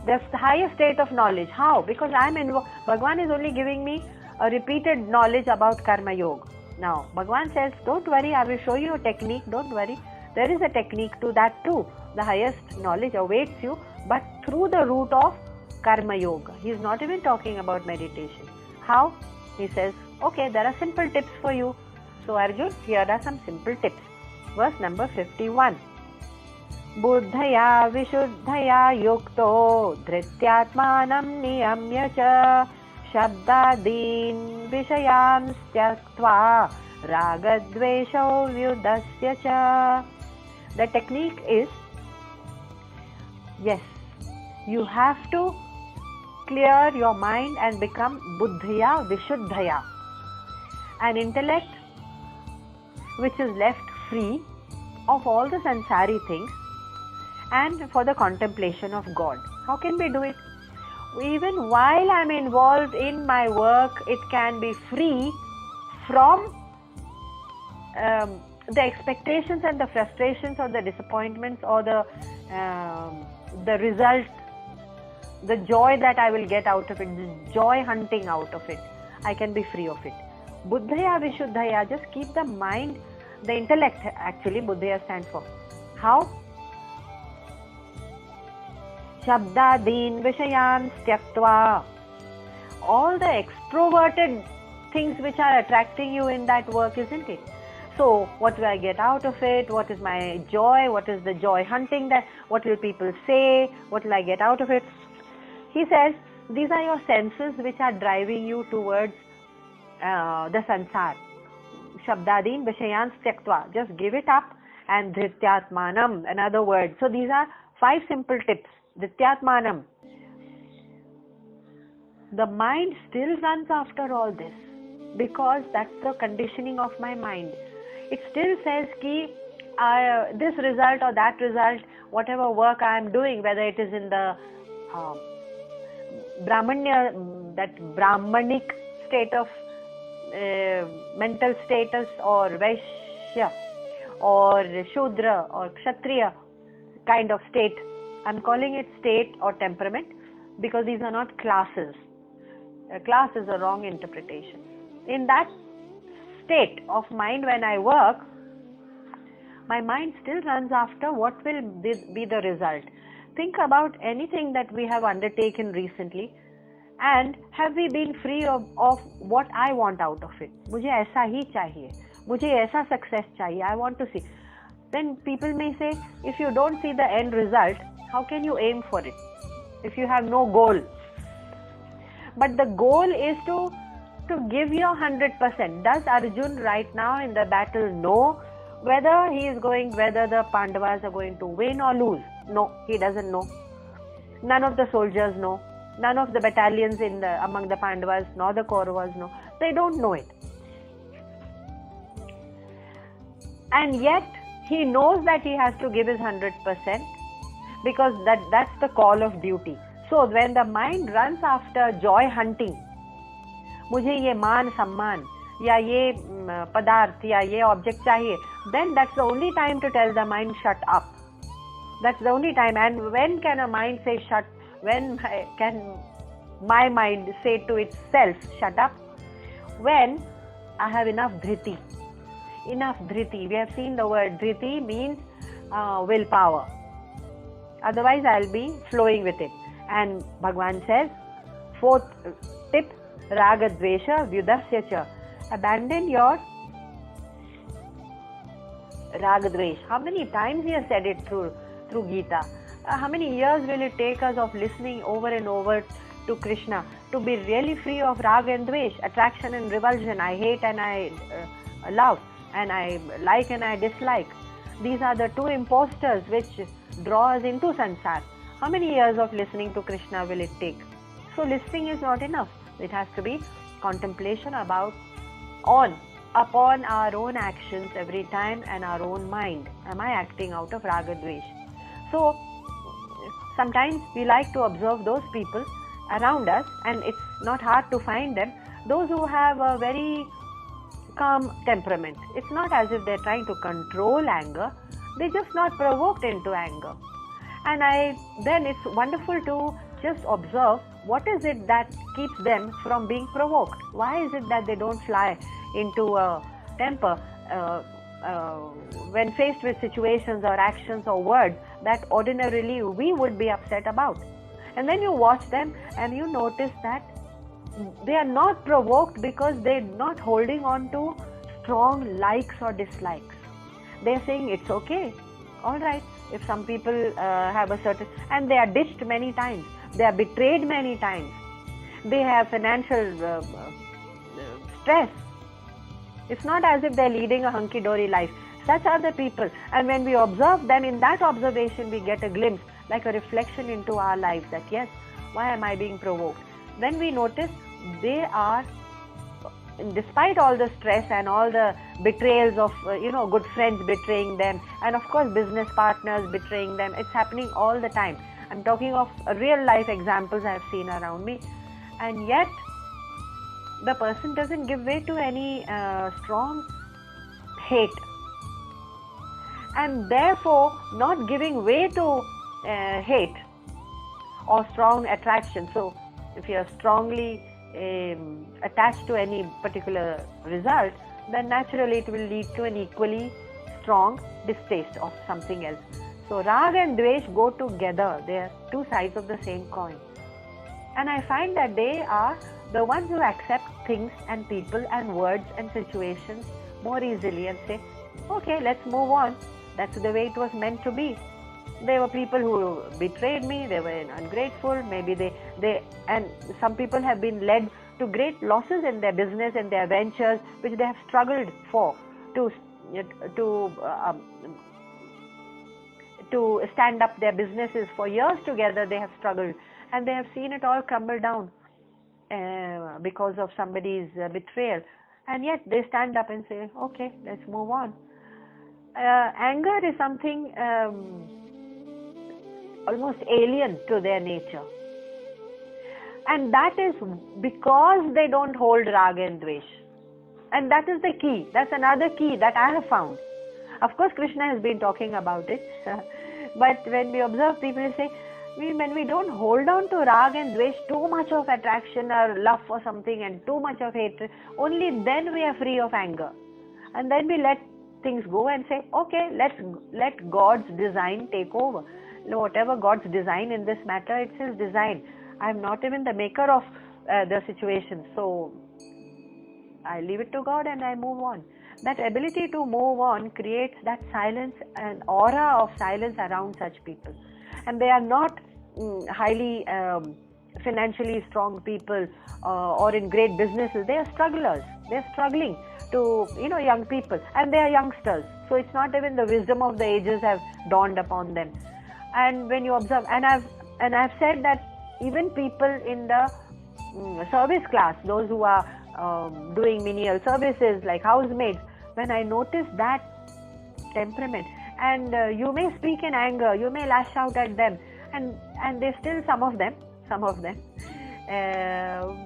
that's the highest state of knowledge. How? Because Bhagavan is only giving me a repeated knowledge about Karma Yoga. Now, Bhagavan says, don't worry, I will show you a technique, don't worry. There is a technique to that too. The highest knowledge awaits you, but through the route of Karma Yoga. He is not even talking about meditation. How? He says, okay, there are simple tips for you. So Arjun, here are some simple tips. Verse number 51. Buddhaya vishuddhaya yukto dhrityatmanam niyamya cha shabdadin vishayam styaktva ragadvesho vyudasya cha. The technique is, yes, you have to clear your mind and become buddhaya vishuddhaya, an intellect which is left free of all the sansari things and for the contemplation of God. How can we do it? Even while I am involved in my work, it can be free from the expectations and the frustrations or the disappointments or the result, the joy that I will get out of it, the joy hunting out of it, I can be free of it. Buddhaya Vishuddhaya, just keep the mind, the intellect actually, Buddhaya stands for. How? Shabdadin Vishayan Styaktva. All the extroverted things which are attracting you in that work, isn't it? So, what will I get out of it? What is my joy? What is the joy hunting? What will people say? What will I get out of it? He says, these are your senses which are driving you towards the sansar. Shabdadin Vishayan Styaktva. Just give it up. And Dhrityatmanam, another word. So, these are 5 simple tips. Dhrityatmanam. The mind still runs after all this because that's the conditioning of my mind. It still says ki this result or that result, whatever work I am doing, whether it is in the Brahmanya, that Brahmanic state of mental status, or Vaishya or Shudra or Kshatriya kind of state. I'm calling it state or temperament because these are not classes. A class is a wrong interpretation. In that state of mind when I work, my mind still runs after what will be the result. Think about anything that we have undertaken recently, and have we been free of what I want out of it? मुझे ऐसा ही चाहिए, मुझे ऐसा success चाहिए, I want to see. Then people may say, if you don't see the end result, how can you aim for it? If you have no goal. But the goal is to give your 100%. Does Arjun right now in the battle know whether the Pandavas are going to win or lose? No, he doesn't know. None of the soldiers know. None of the battalions among the Pandavas nor the Kauravas know. They don't know it. And yet, he knows that he has to give his 100% because that's the call of duty. So, when the mind runs after joy hunting, मुझे ये मान सम्मान या ये पदार्थ या ये object चाहिए, then that's the only time to tell the mind shut up. That's the only time. And when can a mind say shut? When can my mind say to itself shut up? When I have enough dhriti. Enough dhriti. We have seen the word dhriti means willpower. Otherwise, I'll be flowing with it. And Bhagavan says, 4th tip, raga dvesha vyudasya cha. Abandon your raga dvesh. How many times he has said it through Gita? How many years will it take us of listening over and over to Krishna to be really free of raga and dvesh, attraction and revulsion, I hate and I love, and I like and I dislike. These are the 2 imposters which draw us into sansar. How many years of listening to Krishna will it take? So listening is not enough. It has to be contemplation upon our own actions every time and our own mind. Am I acting out of raga dvesh? So sometimes we like to observe those people around us, and it's not hard to find them, those who have a very calm temperament. It's not as if they're trying to control anger, they're just not provoked into anger. And then it's wonderful to just observe what is it that keeps them from being provoked. Why is it that they don't fly into a temper when faced with situations or actions or words that ordinarily we would be upset about? And then you watch them and you notice that they are not provoked because they're not holding on to strong likes or dislikes. They're saying it's okay, all right. If some people have a certain, and they are dished many times, they are betrayed many times, they have financial stress. It's not as if they're leading a hunky-dory life. Such are the people. And when we observe them, in that observation we get a glimpse, like a reflection into our lives, that yes, why am I being provoked? Then we notice they are, despite all the stress and all the betrayals of good friends betraying them, and of course business partners betraying them, it's happening all the time. I'm talking of real life examples I have seen around me, and yet the person doesn't give way to any strong hate. and therefore not giving way to hate or strong attraction. So if you are strongly attached to any particular result, then naturally it will lead to an equally strong distaste of something else. So Raga and Dvesh go together. They are two sides of the same coin. And I find that they are the ones who accept things and people and words and situations more easily and say, okay, let's move on. That's the way it was meant to be. There were people who betrayed me, they were ungrateful, maybe they and some people have been led to great losses in their business and their ventures, which they have struggled for to stand up their businesses for years together. They have struggled and they have seen it all crumble down because of somebody's betrayal, and yet they stand up and say, okay, let's move on. Anger is something almost alien to their nature, and that is because they don't hold Raga and Dvesh. And that is the key. That's another key that I have found. Of course, Krishna has been talking about it, but when we observe people say, when we don't hold on to Raga and Dvesh, too much of attraction or love for something and too much of hatred, only then we are free of anger. And then we let things go and say, okay, let God's design take over. Whatever God's design in this matter, it's His design. I'm not even the maker of the situation, so I leave it to God and I move on. That ability to move on creates that silence and aura of silence around such people. And they are not highly financially strong people or in great businesses. They are strugglers. They are struggling to, young people, and they are youngsters. So it's not even the wisdom of the ages have dawned upon them. And when you observe, and I've said that even people in the service class, those who are doing menial services like housemaids, when I notice that temperament, and you may speak in anger, you may lash out at them, and they still, some of them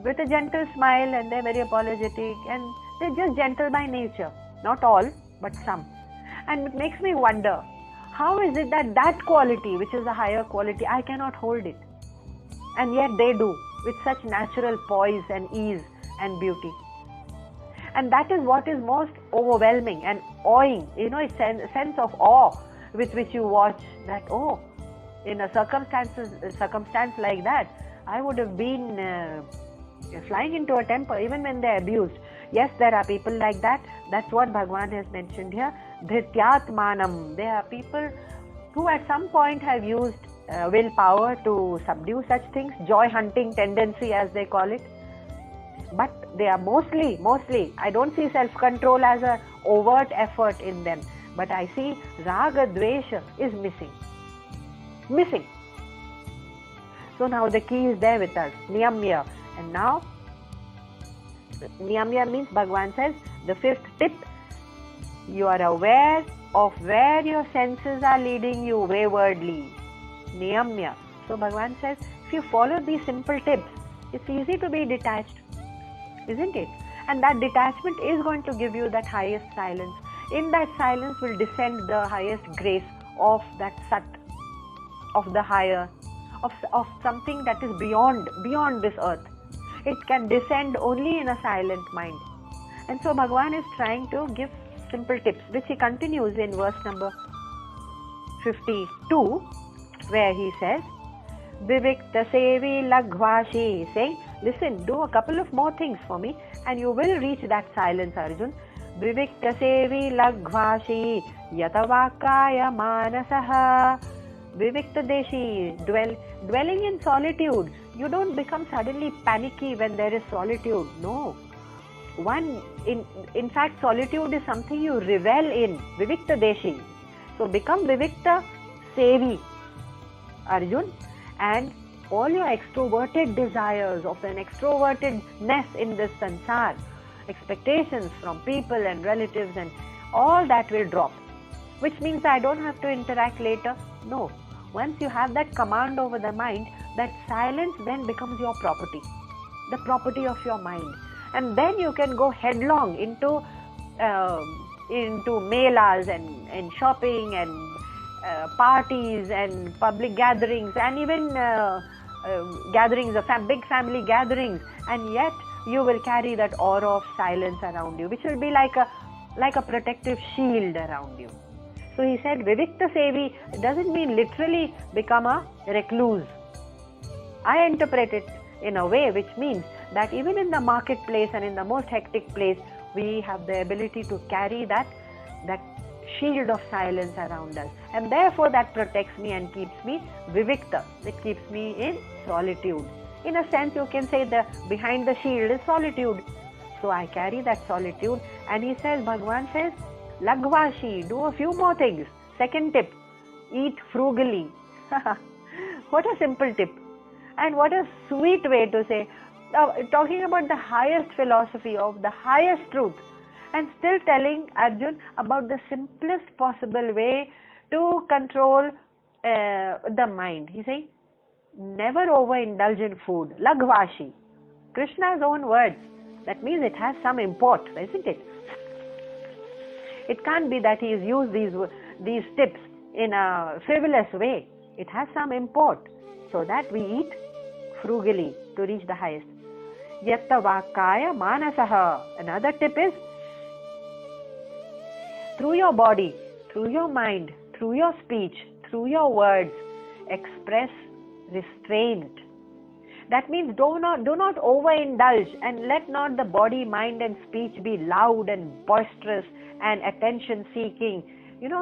with a gentle smile, and they're very apologetic, and they're just gentle by nature. Not all, but some. And it makes me wonder, how is it that quality, which is a higher quality, I cannot hold it, and yet they do with such natural poise and ease and beauty. And that is what is most overwhelming and awing. It's a sense of awe with which you watch that, oh, in a circumstance like that, I would have been flying into a temper even when they're abused. Yes, there are people like that. That's what Bhagavan has mentioned here. Dhrityatmanam. There are people who at some point have used willpower to subdue such things, joy hunting tendency as they call it. But they are mostly, I don't see self-control as an overt effort in them, but I see Raga Dvesha is missing. So now the key is there with us, Niyamya. And now, Niyamya means, Bhagavan says, the fifth tip, you are aware of where your senses are leading you waywardly. Niyamya. So Bhagavan says, if you follow these simple tips, it's easy to be detached, isn't it? And that detachment is going to give you that highest silence. In that silence will descend the highest grace of that Sat, of the higher, of something that is beyond this earth. It can descend only in a silent mind. And so Bhagavan is trying to give simple tips, which he continues in verse number 52, where he says, Vivikta Sevi Laghvashi, saying, listen, do a couple of more things for me and you will reach that silence, Arjun. Vivikta Sevi Laghvashi Yatavakaya Manasaha. Vivikta Deshi, dwelling in solitude. You don't become suddenly panicky when there is solitude. No. In fact, solitude is something you revel in. Vivikta Deshi. So become Vivikta Sevi, Arjun, and all your extroverted desires of an extrovertedness in this sansar, expectations from people and relatives and all that will drop. Which means I don't have to interact later. No. Once you have that command over the mind, that silence then becomes your property, the property of your mind. And then you can go headlong into into melas and shopping and parties and public gatherings and even gatherings of big family gatherings, and yet you will carry that aura of silence around you, which will be like a protective shield around you. So he said Vivikta Sevi doesn't mean literally become a recluse. I interpret it in a way which means that even in the marketplace and in the most hectic place, we have the ability to carry that shield of silence around us, and therefore that protects me and keeps me vivikta. It keeps me in solitude. In a sense, you can say the behind the shield is solitude. So I carry that solitude, and he says, Bhagavan says, Lagvashi, do a few more things. Second tip, eat frugally. What a simple tip, and what a sweet way to say, talking about the highest philosophy of the highest truth, and still telling Arjun about the simplest possible way to control the mind. He's saying, never overindulge in food. Lagvashi. Krishna's own words. That means it has some import, isn't it? It can't be that he has used these tips in a frivolous way. It has some import, so that we eat frugally to reach the highest. Yatta vakaya manasaha. Another tip is, through your body, through your mind, through your speech, through your words, express restraint. That means do not overindulge, and let not the body, mind and speech be loud and boisterous and attention seeking.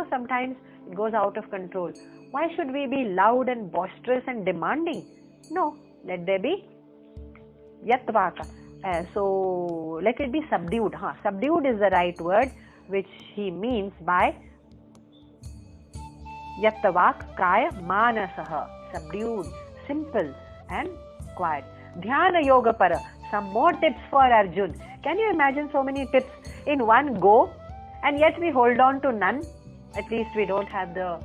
Sometimes it goes out of control. Why should we be loud and boisterous and demanding? No, let there be yatvaka. So let it be subdued. Subdued is the right word, which he means by yattavak kaya manasaha. Subdued, simple and quiet. Dhyana yoga para. Some more tips for Arjun. Can you imagine so many tips in one go, and yet we hold on to none? At least we don't have the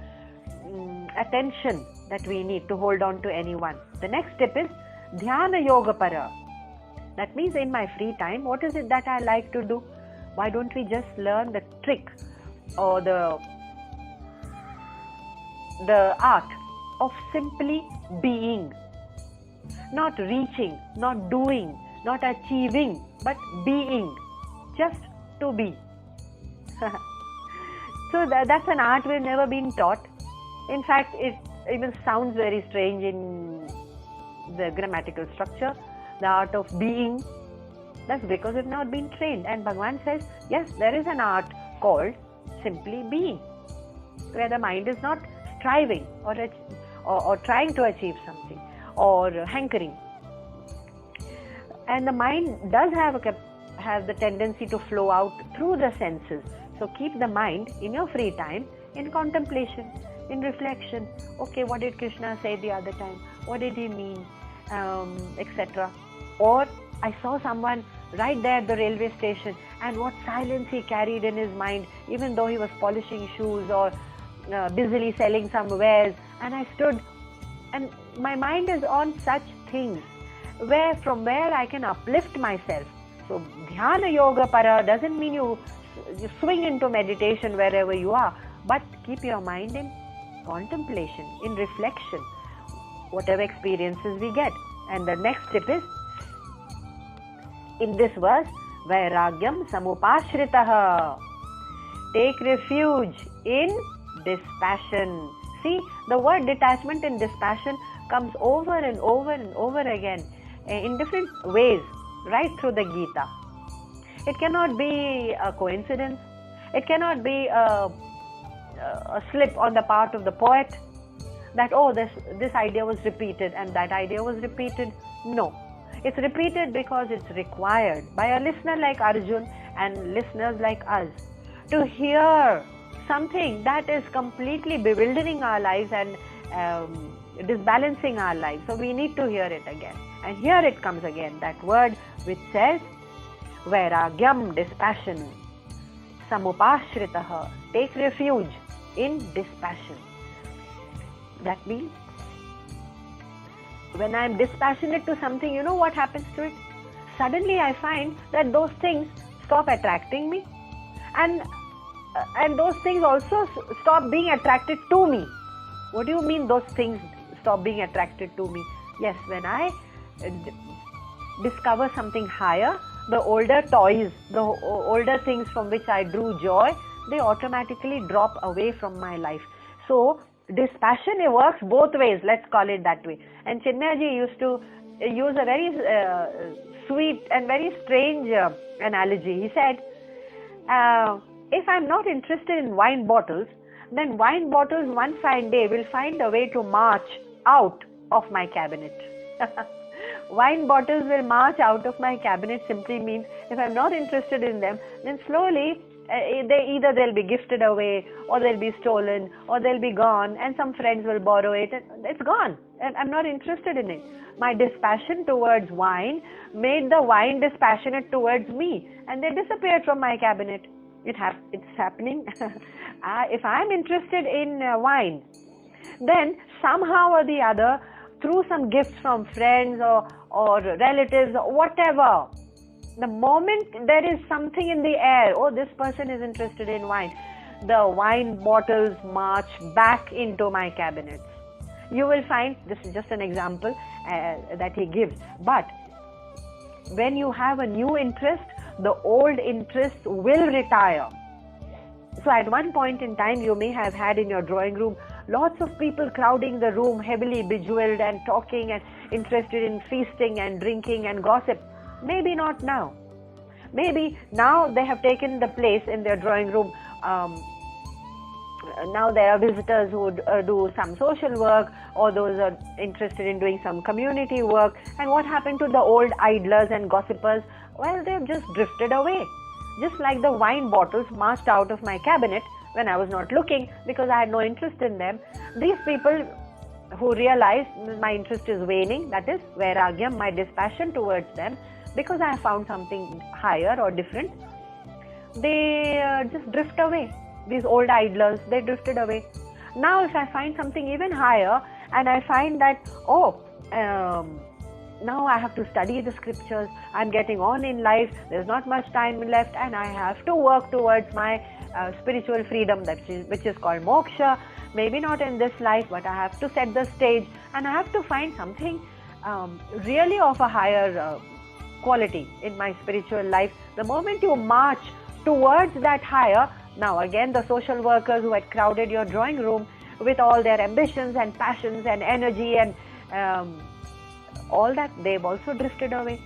attention that we need to hold on to anyone. The next tip is Dhyana yoga para. That means in my free time, what is it that I like to do? Why don't we just learn the trick or the art of simply being? Not reaching, not doing, not achieving, but being. Just to be. So that's an art we've never been taught. In fact, it even sounds very strange in the grammatical structure. The art of being. That's because we've not been trained. And Bhagavan says, yes, there is an art called simply being, where the mind is not striving or trying to achieve something or hankering. And the mind does have the tendency to flow out through the senses. So keep the mind in your free time in contemplation, in reflection. Okay, what did Krishna say the other time? What did he mean? Etc. Or I saw someone right there at the railway station, and what silence he carried in his mind, even though he was polishing shoes or busily selling some wares. And I stood, and my mind is on such things from where I can uplift myself. So Dhyana yoga para doesn't mean you swing into meditation wherever you are, but keep your mind in contemplation, in reflection, whatever experiences we get. And the next tip is, in this verse, Vairagyam samupashritaha. Take refuge in dispassion. See, the word detachment and dispassion comes over and over and over again in different ways right through the Gita. It cannot be a coincidence. It cannot be a slip on the part of the poet that, this idea was repeated and that idea was repeated. No. It's repeated because it's required by a listener like Arjun and listeners like us to hear something that is completely bewildering our lives and disbalancing our lives. So we need to hear it again. And here it comes again, that word which says, Vairagyam, dispassion, samupashritaha, take refuge in dispassion. That means, when I am dispassionate to something, you know what happens to it? Suddenly I find that those things stop attracting me, and and those things also stop being attracted to me. What do you mean those things stop being attracted to me? Yes, when I discover something higher, the older toys, the older things from which I drew joy, they automatically drop away from my life. So dispassion, it works both ways, let's call it that way. And Chinnaji used to use a very sweet and very strange analogy. He said, if I'm not interested in wine bottles, then wine bottles one fine day will find a way to march out of my cabinet. Wine bottles will march out of my cabinet simply means if I'm not interested in them, then slowly they'll be gifted away, or they'll be stolen, or they'll be gone, and some friends will borrow it, and it's gone, and I'm not interested in it. My dispassion towards wine made the wine dispassionate towards me, and they disappeared from my cabinet. It's happening. If I'm interested in wine, then somehow or the other, through some gifts from friends or relatives or whatever, the moment there is something in the air, oh, this person is interested in wine, the wine bottles march back into my cabinets. You will find, this is just an example that he gives, but when you have a new interest, the old interest will retire. So at one point in time, you may have had in your drawing room lots of people crowding the room, heavily bejeweled and talking and interested in feasting and drinking and gossip. Maybe not now. Maybe now they have taken the place in their drawing room. Now there are visitors who do some social work, or those are interested in doing some community work. And what happened to the old idlers and gossipers? Well, they've just drifted away. Just like the wine bottles marched out of my cabinet when I was not looking because I had no interest in them. These people who realized my interest is waning, that is vairagyam, my dispassion towards them, because I have found something higher or different, they just drift away. These old idlers, they drifted away. Now if I find something even higher and I find that, now I have to study the scriptures, I'm getting on in life, there's not much time left, and I have to work towards my spiritual freedom, which is called moksha. Maybe not in this life, but I have to set the stage, and I have to find something really of a higher quality in my spiritual life. The moment you march towards that higher, now again the social workers who had crowded your drawing room with all their ambitions and passions and energy and all that, they've also drifted away.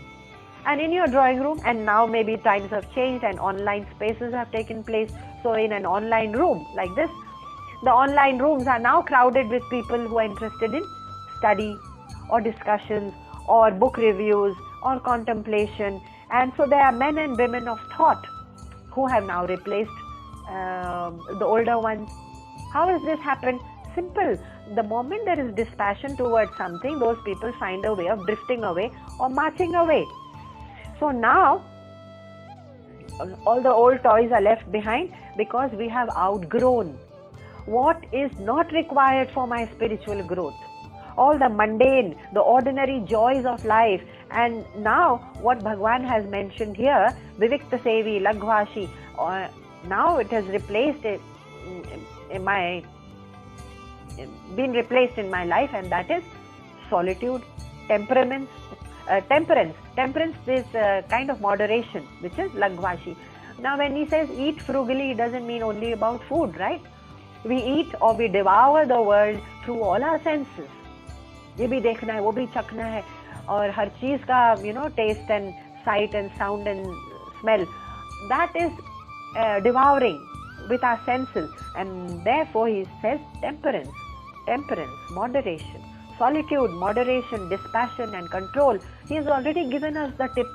And in your drawing room, and now maybe times have changed and online spaces have taken place. So in an online room like this, the online rooms are now crowded with people who are interested in study or discussions or book reviews or contemplation. And so there are men and women of thought who have now replaced the older ones. How has this happened? Simple. The moment there is dispassion towards something, those people find a way of drifting away or marching away. So now all the old toys are left behind because we have outgrown what is not required for my spiritual growth. All the mundane, the ordinary joys of life. And now what Bhagwan has mentioned here, Vivikta Sevi, Laghvashi, now it has replaced been replaced in my life, and that is solitude, temperance. Temperance is a kind of moderation, which is Laghvashi. Now when he says eat frugally, it doesn't mean only about food, right? We eat or we devour the world through all our senses. ये भी देखना है, वो भी चखना है, और हर चीज का taste and sight and sound and smell. That is devouring with our senses, and therefore he says temperance, moderation, solitude, moderation, dispassion and control. He has already given us the tips.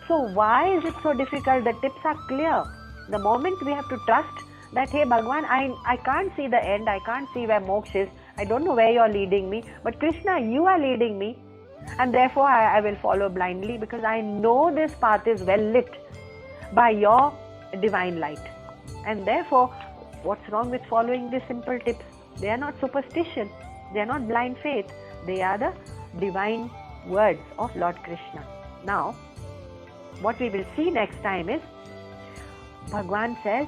So why is it so difficult? The tips are clear. The moment we have to trust that, hey Bhagwan, I can't see the end, I can't see where moksha is, I don't know where you're leading me, but Krishna, you are leading me, and therefore I will follow blindly because I know this path is well lit by your divine light. And therefore, what's wrong with following these simple tips? They are not superstition, they are not blind faith, they are the divine words of Lord Krishna. Now, what we will see next time is, Bhagwan says,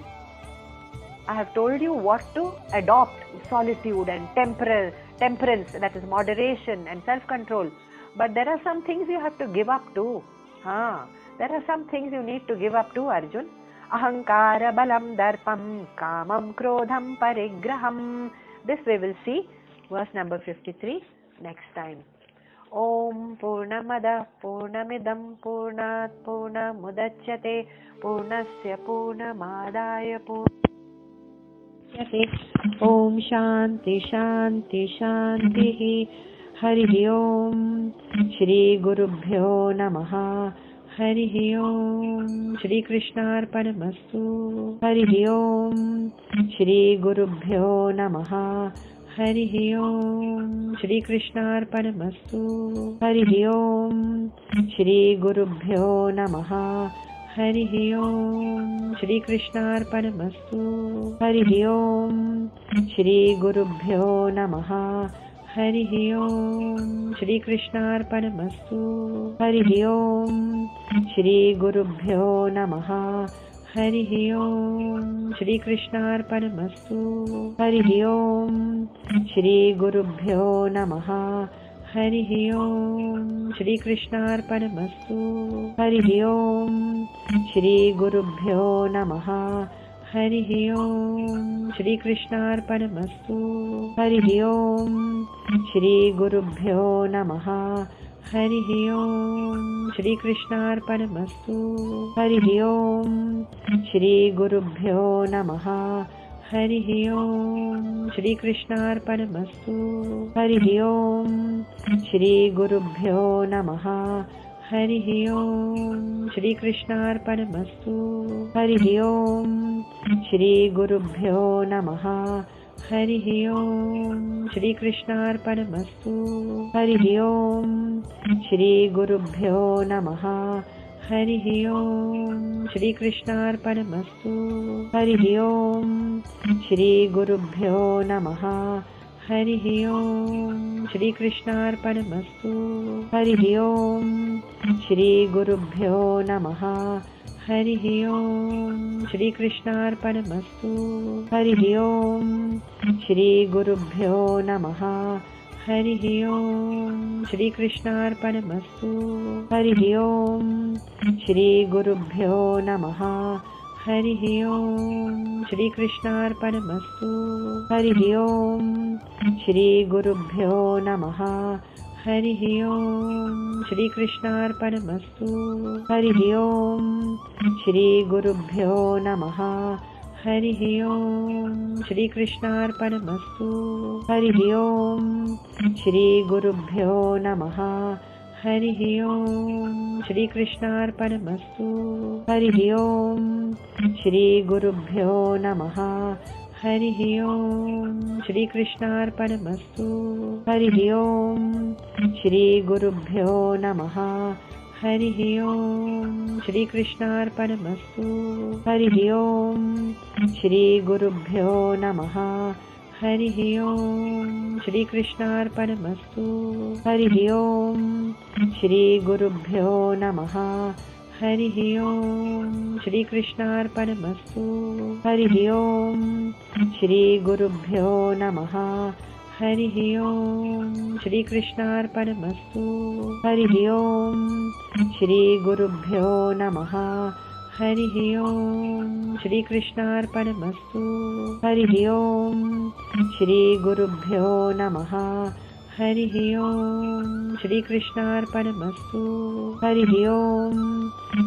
I have told you what to adopt: solitude and temperance, that is moderation and self-control. But there are some things you have to give up too. There are some things you need to give up too, Arjun. Ahankara balam darpam kamam krodham parigraham. This we will see, verse number 53, next time. Om Purnamada Purnamidam Purnat Purnamudachyate Purnasya Purnamadaya Purnasya. Om Shanti Shanti Shanti. Hari Om. Shri Gurubhyo Namaha. Hari Om. Shri Krishna Arpanamastu. Hari Om. Shri Gurubhyo Namaha. Hari Om. Shri Krishna Arpanamastu. Hari Om. Shri Gurubhyo Namaha. Hari Om. Shri Krishna Arpanamastu. Hari Om. Shri Gurubhyo Namaha. Hari Om. Shri Krishna Arpanamastu. Hari Om. Shri Gurubhyo Namaha. Hari Om. Shri Krishna Arpanamastu. Hari Om. Shri Gurubhyo Namaha. Hari Om. Shri Krishna Arpanamastu. Hari Om. Shri Gurubhyo Namaha. Hari Om. Shri Krishna Arpanamastu. Hari Om. Shri Gurubhyo Namaha. Hari Om. Shri Krishna Arpanamastu. Hari Om. Shri Gurubhyo Namaha. Hari Om. Shri Krishna Arpanamastu. Hari Om. Shri Gurubhyo Namaha. Hari Om. Shri Krishna Arpanamastu. Hari Om. Shri Gurubhyo Namaha. Hari Om. Shri Krishna Arpanamastu. Hari Om. Shri Gurubhyo Namaha. Hari Om. Shri Krishna Arpanamastu. Hari Om. Shri Gurubhyo Namaha. Hari Om. Shri Krishna Arpanamastu. Hari Om. Shri Gurubhyo Namaha. Hari Om. Shri Krishna Arpanamastu. Hari Om. Shri Gurubhyo Namaha. Hari Om. Shri Krishna Arpanamastu. Hari Om. Shri Gurubhyo Namaha. Hari Om. Shri Krishna Arpanamastu. Hari Om. Shri Gurubhyo Namaha. Hari Om. Shri Krishna Arpanamastu. Hari Om. Shri Gurubhyo Namaha. Hari Om. Shri Krishna Arpanamastu. Hari Om. Shri Gurubhyo Namaha. Hari Om. Shri Krishna Arpanamastu. Hari Om. Shri Gurubhyo Namaha. Hari Om. Shri Krishna Arpanamastu. Hari Om. Shri Gurubhyo Namaha. Hari Om. Shri Krishna Arpanamastu. Hari Om. Shri Gurubhyo Namaha. Hari Om. Shri Krishna Arpanamastu. Hari Om. Shri Gurubhyo Namaha. Hari Om. Shri Krishna Arpanamastu. Hari Om. Shri Gurubhyo Namaha. Hari Om. Shri Krishna Arpanamastu. Hari Om. Shri Gurubhyo Namaha. Hari Om. Shri Krishna Arpanamastu. Hari Om. Shri Gurubhyo Namaha. Hari Om. Shri Krishna Arpanamastu. Hari Om.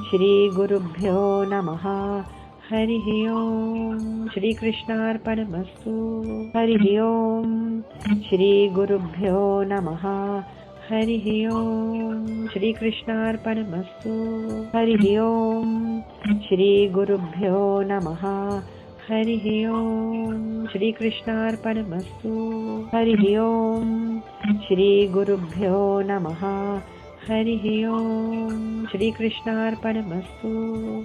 Shri Gurubhyo Namaha. Hari Om. Shri Krishna Arpanamastu. Hari Om. Shri Gurubhyo Namaha. Hari Om. Shri Krishna Arpanamastu. Hari Om. Shri Gurubhyo Namaha. Hari Om. Shri Krishna Arpanamastu. Hari Om. Shri Gurubhyo Namaha. Hari Om. Shri Krishna Arpanamastu.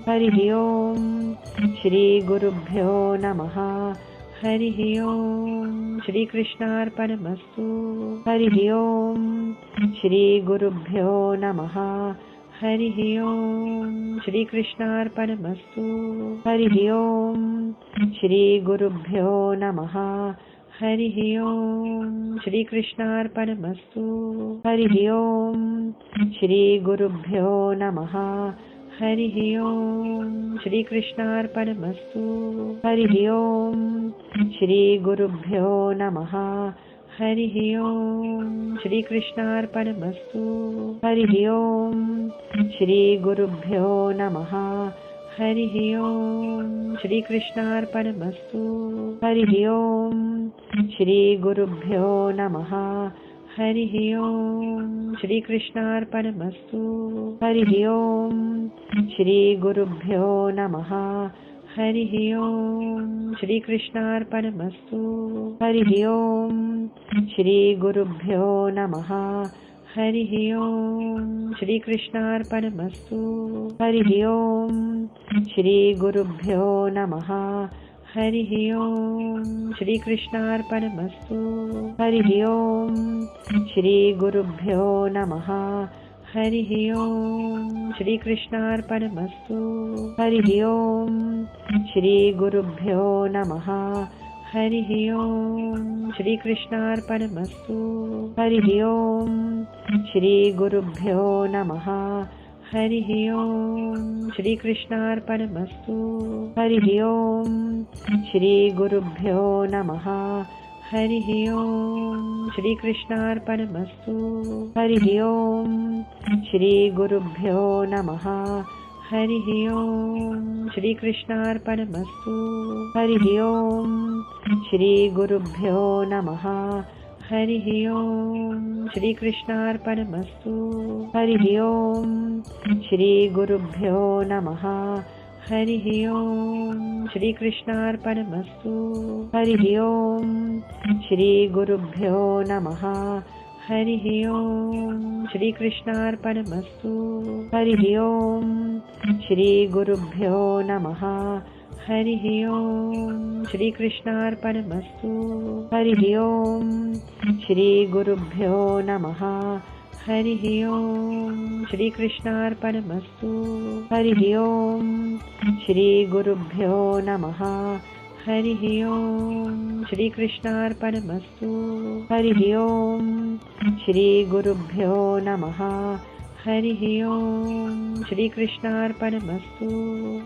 Hari Om. Shri Gurubhyo Namaha. Hari Om. Shri Krishna Arpanamastu. Hari Om. Shri Gurubhyo Namaha. हरिः ओम् श्रीकृष्णार्पणमस्तु। हरिः ओम् श्रीगुरुभ्यो नमः। हरिः ओम् श्रीकृष्णार्पणमस्तु। हरिः ओम् श्रीगुरुभ्यो नमः। हरिः ओम् श्रीकृष्णार्पणमस्तु। हरिः ओम् श्रीगुरुभ्यो नमः। हरिः ओम् श्रीकृष्णार्पणमस्तु। हरिः ओम् श्रीगुरुभ्यो नमः। हरिः ओम् श्रीकृष्णार्पणमस्तु। हरिः ओम् श्रीगुरुभ्यो नमः। हरिः ओम् श्रीकृष्णार्पणमस्तु। हरिः ओम् श्रीगुरुभ्यो नमः। हरिः ओम् श्रीकृष्णार्पणमस्तु। हरिः ओम् श्रीगुरुभ्यो नमः। हरिः ओम् श्रीकृष्णार्पणमस्तु। हरिः ओम् श्रीगुरुभ्यो नमः। हरिः ओम् श्रीकृष्णार्पणमस्तु। हरिः ओम् श्रीगुरुभ्यो नमः। हरिः ओम् श्रीकृष्णार्पणमस्तु। हरिः ओम् श्रीगुरुभ्यो नमः। हरिः ओम् श्रीकृष्णार्पणमस्तु। हरिः ओम् श्रीगुरुभ्यो नमः। हरिः ओम् श्रीकृष्णार्पणमस्तु। हरिः ओम् श्रीगुरुभ्यो नमः। हरिः ओम् श्रीकृष्णार्पणमस्तु। हरिः ओम् श्रीगुरुभ्यो नमः। हरिः ओम् श्रीकृष्णार्पणमस्तु। हरिः ओम् श्रीगुरुभ्यो नमः। हरिः ओम् श्रीकृष्णार्पणमस्तु। हरिः ओम् श्रीगुरुभ्यो नमः। हरिः ओम् श्रीकृष्णार्पणमस्तु। हरिः ओम् श्रीगुरुभ्यो नमः। हरिः ओम् श्रीकृष्णार्पणमस्तु। हरिः ओम् श्रीगुरुभ्यो नमः। हरिः ओम् श्रीकृष्णार्पणमस्तु। हरिः ओम् श्रीगुरुभ्यो नमः। हरिः ओम् श्रीकृष्णार्पणमस्तु। हरिः ओम् श्रीगुरुभ्यो नमः। हरिः ओम् श्रीकृष्णार्पणमस्तु। हरिः ओम् श्रीगुरुभ्यो नमः। हरिः ओम् श्रीकृष्णार्पणमस्तु।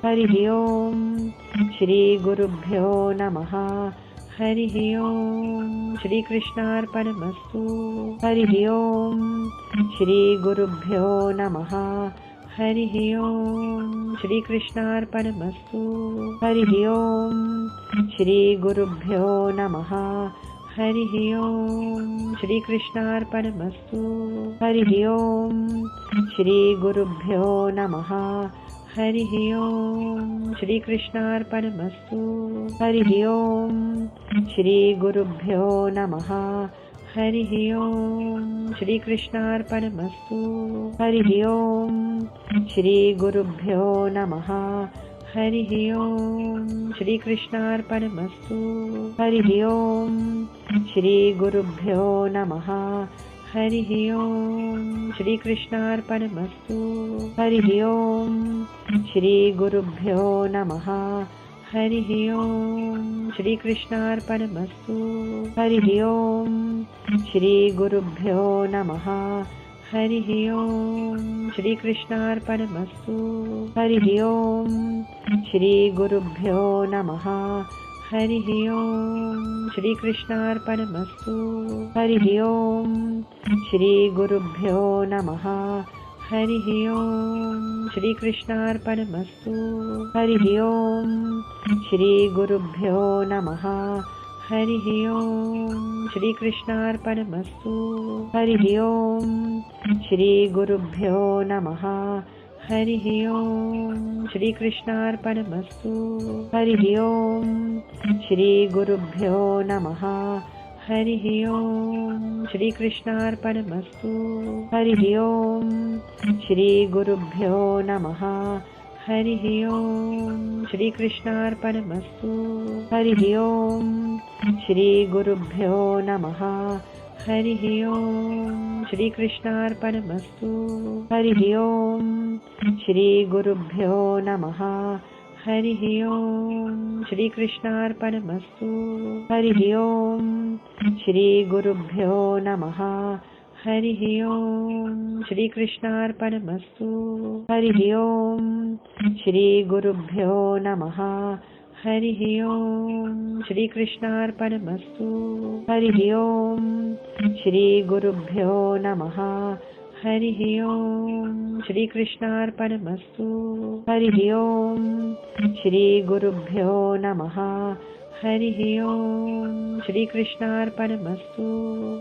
हरिः ओम् श्रीगुरुभ्यो नमः। हरिः ओम् श्रीकृष्णार्पणमस्तु। हरिः ओम् श्रीगुरुभ्यो नमः। हरिः ओम् श्रीकृष्णार्पणमस्तु। हरिः ओम् श्रीगुरुभ्यो नमः। हरिः ओम् श्रीकृष्णार्पणमस्तु। हरिः ओम् श्रीगुरुभ्यो नमः। हरिः ओम् श्रीकृष्णार्पणमस्तु। हरिः ओम् श्रीगुरुभ्यो नमः। हरिः ओम् श्रीकृष्णार्पणमस्तु। हरिः ओम् श्रीगुरुभ्यो नमः। हरिः ओम् श्रीकृष्णार्पणमस्तु। हरिः ओम् श्रीगुरुभ्यो नमः। हरिः ओम् श्रीकृष्णार्पणमस्तु। हरिः ओम् श्रीगुरुभ्यो नमः। हरिः ओम् श्रीकृष्णार्पणमस्तु। हरिः ओम् श्रीगुरुभ्यो नमः। हरिः ओम् श्रीकृष्णार्पणमस्तु। हरिः ओम् श्रीगुरुभ्यो नमः। हरिः ओम् श्रीकृष्णार्पणमस्तु। हरिः ओम् श्रीगुरुभ्यो नमः। हरिः ओम् श्रीकृष्णार्पणमस्तु। हरिः ओम् श्रीगुरुभ्यो नमः। हरिः ओम् श्रीकृष्णार्पणमस्तु। हरिः ओम् श्रीगुरुभ्यो नमः। हरिः ओम् श्रीकृष्णार्पणमस्तु। हरिः ओम् श्रीगुरुभ्यो नमः। हरिः ओम् श्रीकृष्णार्पणमस्तु। हरिः ओम् श्रीगुरुभ्यो नमः। हरिः ओम् श्रीकृष्णार्पणमस्तु। हरिः ओम् श्रीगुरुभ्यो नमः। हरिः ओम् श्रीकृष्णार्पणमस्तु। हरिः ओम् श्रीगुरुभ्यो नमः। हरिः ओम् श्रीकृष्णार्पणमस्तु। हरिः ओम् श्रीगुरुभ्यो नमः। हरिः ओम् श्रीकृष्णार्पणमस्तु। हरिः ओम् श्रीगुरुभ्यो नमः। हरिः ओम् श्रीकृष्णार्पणमस्तु। हरिः ओम् श्रीगुरुभ्यो नमः। हरिः ओम् श्रीकृष्णार्पणमस्तु। हरिः ओम् श्रीगुरुभ्यो नमः। हरिः ओम् श्रीकृष्णार्पणमस्तु।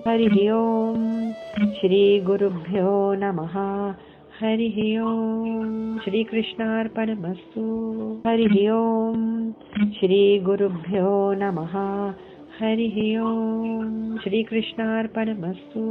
हरिः ओम् श्रीगुरुभ्यो नमः। हरिः ओम् श्रीकृष्णार्पणमस्तु। हरिः ओम् श्रीगुरुभ्यो नमः। हरिः ओम् श्रीकृष्णार्पणमस्तु।